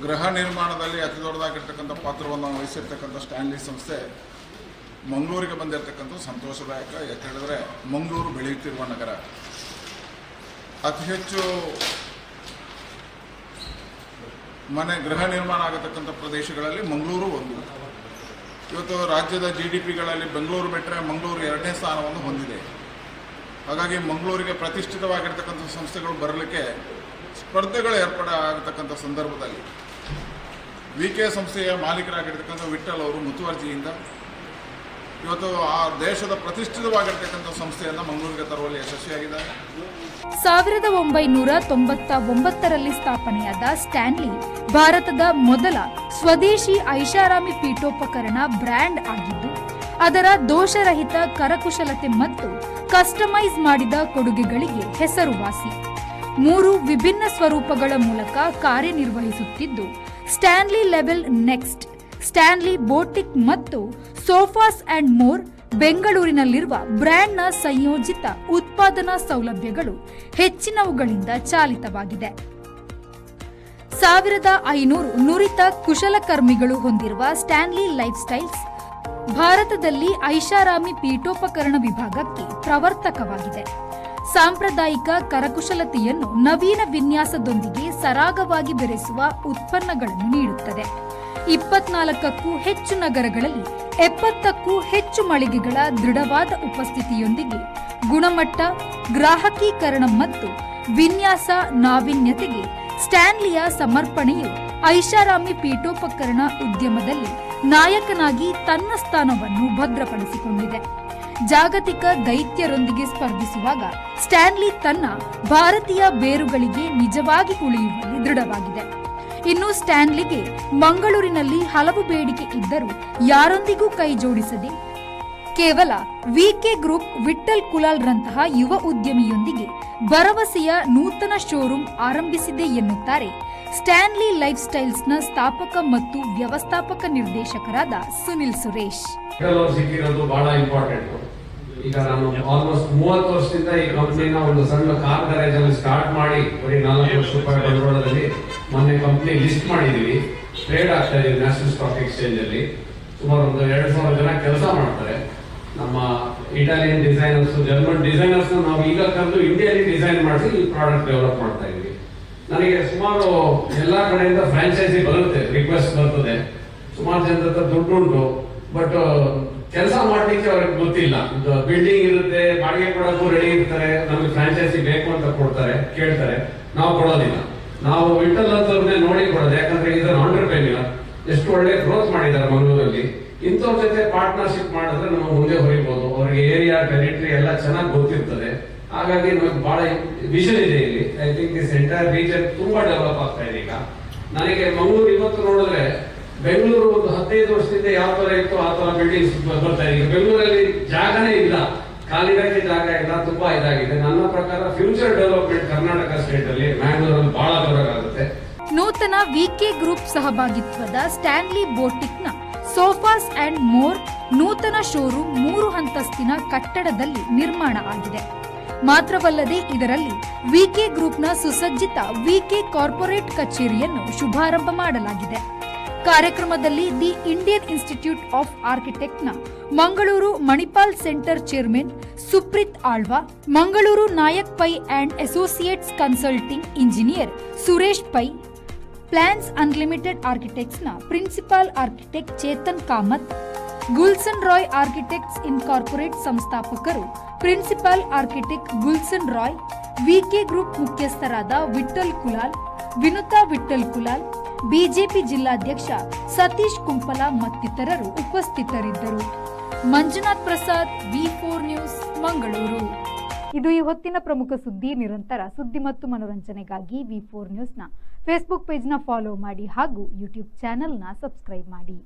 ಗೃಹ ನಿರ್ಮಾಣದಲ್ಲಿ ಅತಿ ದೊಡ್ಡದಾಗಿರ್ತಕ್ಕಂಥ ಪಾತ್ರವನ್ನು ವಹಿಸಿರ್ತಕ್ಕಂಥ ಸ್ಟ್ಯಾನ್ಲಿ ಸಂಸ್ಥೆ ಮಂಗಳೂರಿಗೆ ಬಂದಿರತಕ್ಕಂಥ ಸಂತೋಷದಾಯಕ. ಯಾಕೆ ಹೇಳಿದ್ರೆ ಮಂಗಳೂರು ಬೆಳೆಯುತ್ತಿರುವ ನಗರ. ಅತಿ ಹೆಚ್ಚು ಗೃಹ ನಿರ್ಮಾಣ ಆಗತಕ್ಕಂಥ ಪ್ರದೇಶಗಳಲ್ಲಿ ಮಂಗಳೂರು ಒಂದು. ಇವತ್ತು ರಾಜ್ಯದ GDPಗಳಲ್ಲಿ ಬೆಂಗಳೂರು ಬಿಟ್ಟರೆ ಮಂಗಳೂರು 2ನೇ ಸ್ಥಾನವನ್ನು ಹೊಂದಿದೆ. ಹಾಗಾಗಿ ಮಂಗಳೂರಿಗೆ ಪ್ರತಿಷ್ಠಿತವಾಗಿರ್ತಕ್ಕಂಥ ಸಂಸ್ಥೆಗಳು ಬರಲಿಕ್ಕೆ ಸ್ಪರ್ಧೆಗಳು ಆಗತಕ್ಕಂಥ ಸಂದರ್ಭದಲ್ಲಿ ವಿಕೆ ಸಂಸ್ಥೆಯ ಮಾಲೀಕರಾಗಿರ್ತಕ್ಕಂಥ ವಿಠಲ್ ಅವರು ಮುತುವರ್ಜಿಯಿಂದ ಇವತ್ತು ಆ ದೇಶದ ಪ್ರತಿಷ್ಠಿತವಾಗಿರ್ತಕ್ಕಂಥ ಸಂಸ್ಥೆಯನ್ನು ಮಂಗಳೂರಿಗೆ ತರುವಲ್ಲಿ ಯಶಸ್ವಿಯಾಗಿದ್ದಾರೆ. 1999ರಲ್ಲಿ ಸ್ಥಾಪನೆಯಾದ ಸ್ಟ್ಯಾನ್ಲಿ ಭಾರತದ ಮೊದಲ ಸ್ವದೇಶಿ ಐಷಾರಾಮಿ ಪೀಠೋಪಕರಣ ಬ್ರ್ಯಾಂಡ್ ಆಗಿದ್ದು, ಅದರ ದೋಷರಹಿತ ಕರಕುಶಲತೆ ಮತ್ತು ಕಸ್ಟಮೈಸ್ ಮಾಡಿದ ಕೊಡುಗೆಗಳಿಗೆ ಹೆಸರುವಾಸಿ. 3 ವಿಭಿನ್ನ ಸ್ವರೂಪಗಳ ಮೂಲಕ ಕಾರ್ಯನಿರ್ವಹಿಸುತ್ತಿದ್ದು, Stanley level next, Stanley boutique ಮತ್ತು ಸೋಫಾಸ್ ಅಂಡ್ ಮೋರ್ ಬೆಂಗಳೂರಿನಲ್ಲಿರುವ ಬ್ರ್ಯಾಂಡ್ನ ಸಂಯೋಜಿತ ಉತ್ಪಾದನಾ ಸೌಲಭ್ಯಗಳು ಹೆಚ್ಚಿನವುಗಳಿಂದ ಚಾಲಿತವಾಗಿದೆ. 1500 ನುರಿತ ಕುಶಲಕರ್ಮಿಗಳು ಹೊಂದಿರುವ ಸ್ಟ್ಯಾನ್ಲಿ ಲೈಫ್ ಸ್ಟೈಲ್ಸ್ ಭಾರತದಲ್ಲಿ ಐಷಾರಾಮಿ ಪೀಠೋಪಕರಣ ವಿಭಾಗಕ್ಕೆ ಪ್ರವರ್ತಕವಾಗಿದೆ. ಸಾಂಪ್ರದಾಯಿಕ ಕರಕುಶಲತೆಯನ್ನು ನವೀನ ವಿನ್ಯಾಸದೊಂದಿಗೆ ಸರಾಗವಾಗಿ ಬೆರೆಸುವ ಉತ್ಪನ್ನಗಳನ್ನು ನೀಡುತ್ತದೆ. 24ಕ್ಕೂ ಹೆಚ್ಚು ನಗರಗಳಲ್ಲಿ 70ಕ್ಕೂ ಹೆಚ್ಚು ಮಳಿಗೆಗಳ ದೃಢವಾದ ಉಪಸ್ಥಿತಿಯೊಂದಿಗೆ ಗುಣಮಟ್ಟ, ಗ್ರಾಹಕೀಕರಣ ಮತ್ತು ವಿನ್ಯಾಸ ನಾವೀನ್ಯತೆಗೆ ಸ್ಟ್ಯಾನ್ಲಿಯ ಸಮರ್ಪಣೆಯು ಐಷಾರಾಮಿ ಪೀಠೋಪಕರಣ ಉದ್ಯಮದಲ್ಲಿ ನಾಯಕನಾಗಿ ತನ್ನ ಸ್ಥಾನವನ್ನು ಭದ್ರಪಡಿಸಿಕೊಂಡಿದೆ. ಜಾಗತಿಕ ದೈತ್ಯರೊಂದಿಗೆ ಸ್ಪರ್ಧಿಸುವಾಗ ಸ್ಟ್ಯಾನ್ಲಿ ತನ್ನ ಭಾರತೀಯ ಬೇರುಗಳಿಗೆ ನಿಜವಾಗಿ ಉಳಿಯುವಲ್ಲಿ ದೃಢವಾಗಿದೆ. ಇನ್ನು ಸ್ಟ್ಯಾನ್ಲಿಗೆ ಮಂಗಳೂರಿನಲ್ಲಿ ಹಲವು ಬೇಡಿಕೆ ಇದ್ದರೂ ಯಾರೊಂದಿಗೂ ಕೈ ಜೋಡಿಸದೆ ಕೇವಲ ವಿಕೆ ಗ್ರೂಪ್ ವಿಠ್ಠಲ್ ಕುಲಾಲ್ರಂತಹ ಯುವ ಉದ್ಯಮಿಯೊಂದಿಗೆ ಭರವಸೆಯ ನೂತನ ಶೋರೂಮ್ ಆರಂಭಿಸಿದೆ ಎನ್ನುತ್ತಾರೆ ಸ್ಟ್ಯಾನ್ಲಿ ಲೈಫ್ ಸ್ಟೈಲ್ಸ್ನ ಸ್ಥಾಪಕ ಮತ್ತು ವ್ಯವಸ್ಥಾಪಕ ನಿರ್ದೇಶಕರಾದ ಸುನಿಲ್ ಸುರೇಶ್. ಸಿಕ್ಕಿರೋದು ಬಹಳ ಇಂಪಾರ್ಟೆಂಟ್. ಈಗ ನಾನು ಆಲ್ಮೋಸ್ಟ್ 30 ವರ್ಷದಿಂದ ಈ ಕಂಪ್ನಿನ ಒಂದು ಸಣ್ಣ ಕಾರ್ ಗ್ಯಾರೇಜ್ ಅಲ್ಲಿ ಸ್ಟಾರ್ಟ್ ಮಾಡಿ ಬರೀ 4 ಲಕ್ಷ ರೂಪಾಯಿ ಬಂಡವಾಳದಲ್ಲಿ ಮೊನ್ನೆ ಕಂಪ್ನಿ ಲಿಸ್ಟ್ ಮಾಡಿದೀವಿ. ಟ್ರೇಡ್ ಆಗ್ತಾ ಇದೆ ನ್ಯಾಷನಲ್ ಸ್ಟಾಕ್ ಎಕ್ಸ್ಚೇಂಜ್ ಅಲ್ಲಿ. ಸುಮಾರು ಒಂದು 2,000 ಜನ ಕೆಲಸ ಮಾಡ್ತಾರೆ. ನಮ್ಮ ಇಟಾಲಿಯನ್ ಡಿಸೈನರ್ಸ್, ಜರ್ಮನ್ ಡಿಸೈನರ್ಸ್ ನಾವು ಈಗ ಕರೆದು ಇಂಡಿಯಾದಲ್ಲಿ ಡಿಸೈನ್ ಮಾಡಿಸಿ ಈ ಪ್ರಾಡಕ್ಟ್ ಡೆವಲಪ್ ಮಾಡ್ತಾ ಇದ್ವಿ. ನನಗೆ ಸುಮಾರು ಎಲ್ಲಾ ಕಡೆಯಿಂದ ಫ್ರಾಂಚೈಸಿ ಬರುತ್ತೆ, ರಿಕ್ವೆಸ್ಟ್ ಬರ್ತದೆ. ಸುಮಾರು ಜನದ ಹತ್ರ ದುಡ್ಡು ಉಂಟು, ಬಟ್ ಕೆಲಸ ಮಾಡ್ಲಿಕ್ಕೆ ಅವ್ರಿಗೆ ಗೊತ್ತಿಲ್ಲ. ಬಿಲ್ಡಿಂಗ್ ಇರುತ್ತೆ, ಬಾಡಿಗೆ ಕೊಡೋಕ್ಕೂ ರೆಡಿ ಇರ್ತಾರೆ, ನಮಗೆ ಫ್ರಾಂಚೈಸಿ ಬೇಕು ಅಂತ ಕೊಡ್ತಾರೆ, ಕೇಳ್ತಾರೆ, ನಾವು ಕೊಡೋದಿಲ್ಲ. ನಾವು ವಿಠಲ್ ಅಂತವ್ರನ್ನೇ ನೋಡಿ ಕೊಡೋದು. ಯಾಕಂದ್ರೆ ಇದನ್ನ ಆಂಟ್ರಪ್ರೆನ್ಯೂರ್ ಎಷ್ಟು ಒಳ್ಳೆ ಗ್ರೋತ್ ಮಾಡಿದ್ದಾರೆ ಮಂಗಳೂರಲ್ಲಿ. ಇಂಥವ್ರ ಜೊತೆ ಪಾರ್ಟ್ನರ್ಶಿಪ್ ಮಾಡಿದ್ರೆ ನಾವು ಮುಂದೆ ಹೊರಿಬಹುದು. ಅವರಿಗೆ ಏರಿಯಾ, ಟೆರಿಟರಿ ಎಲ್ಲ ಚೆನ್ನಾಗಿ ಗೊತ್ತಿರ್ತದೆ. ಹಾಗಾಗಿ ನಮಗೆ ಬಹಳ ವಿಷನ್ ಇದೆ ಇಲ್ಲಿ. I think this entire region ತುಂಬಾ ಡೆವಲಪ್ ಆಗ್ತಾ ಇದೆ. ಈಗ ನನಗೆ ಮಂಗಳೂರು ಇವತ್ತು ನೋಡಿದ್ರೆ ಬೆಂಗಳೂರು ಒಂದು 15 ವರ್ಷದಿಂದ ಯಾವ ತರ ಇತ್ತು ಆ ತರ ಬಿಲ್ಡಿಂಗ್ಸ್ ಬರ್ತಾ ಇದೆ. ಬೆಂಗಳೂರಲ್ಲಿ ಜಾಗನೇ ಇಲ್ಲ, ಕಾಲಿಡಕ್ಕೆ ಜಾಗ ಇಲ್ಲ, ತುಂಬಾ ಇದಾಗಿದೆ. ನನ್ನ ಪ್ರಕಾರ ಫ್ಯೂಚರ್ ಡೆವಲಪ್ಮೆಂಟ್ ಕರ್ನಾಟಕ ಸ್ಟೇಟ್ ಅಲ್ಲಿ ಮ್ಯಾಂಗ್ಳೂರಲ್ಲಿ ಬಹಳ ಜೋರಾಗುತ್ತೆ. ನೂತನ ವಿಕೆ ಗ್ರೂಪ್ ಸಹಭಾಗಿತ್ವದ ಸ್ಟ್ಯಾನ್ಲಿ ಬೋಟಿಕ್ನ ಸೋಫಾಸ್ ಅಂಡ್ ಮೋರ್ ನೂತನ ಶೋರೂಮ್ 3 ಅಂತಸ್ತಿನ ಕಟ್ಟಡದಲ್ಲಿ ನಿರ್ಮಾಣ ಆಗಿದೆ. ಮಾತ್ರವಲ್ಲದೆ ಇದರಲ್ಲಿ ವಿಕೆ ಗ್ರೂಪ್ನ ಸುಸಜ್ಜಿತ ವಿಕೆ ಕಾರ್ಪೊರೇಟ್ ಕಚೇರಿಯನ್ನು ಶುಭಾರಂಭ ಮಾಡಲಾಗಿದೆ. ಕಾರ್ಯಕ್ರಮದಲ್ಲಿ ದಿ ಇಂಡಿಯನ್ ಇನ್ಸ್ಟಿಟ್ಯೂಟ್ ಆಫ್ ಆರ್ಕಿಟೆಕ್ಟ್ನ Mangaluru Manipal centre chairman Supreeth Alva, Mangaluru Nayak Pai and associates consulting engineer Suresh Pai, plans unlimited ಆರ್ಕಿಟೆಕ್ಟ್ಸ್ನ principal architect Chethan Kamath, Gulsan Roy architects incorporate ಸಂಸ್ಥಾಪಕರು principal architect Gulsan Roy, V K group ಮುಖ್ಯಸ್ಥರಾದ ವಿಠ್ಠಲ್ ಕುಲಾಲ್, ವಿನುತಾ ವಿಠ್ಠಲ್ ಕುಲಾಲ್, ಬಿಜೆಪಿ ಜಿಲ್ಲಾಧ್ಯಕ್ಷ ಸತೀಶ್ ಕುಂಪಲ ಮತ್ತಿತರರು ಉಪಸ್ಥಿತರಿದ್ದರು. ಮಂಜುನಾಥ್ ಪ್ರಸಾದ್, ವಿ4 ನ್ಯೂಸ್, ಮಂಗಳೂರು. ಇದು ಈ ಹೊತ್ತಿನ ಪ್ರಮುಖ ಸುದ್ದಿ. ನಿರಂತರ ಸುದ್ದಿ ಮತ್ತು ಮನೋರಂಜನೆಗಾಗಿ ವಿ4 ನ್ಯೂಸ್ನ ಫೇಸ್ಬುಕ್ ಪೇಜ್ನ ಫಾಲೋ ಮಾಡಿ ಹಾಗೂ ಯೂಟ್ಯೂಬ್ ಚಾನೆಲ್ನ ಸಬ್ಸ್ಕ್ರೈಬ್ ಮಾಡಿ.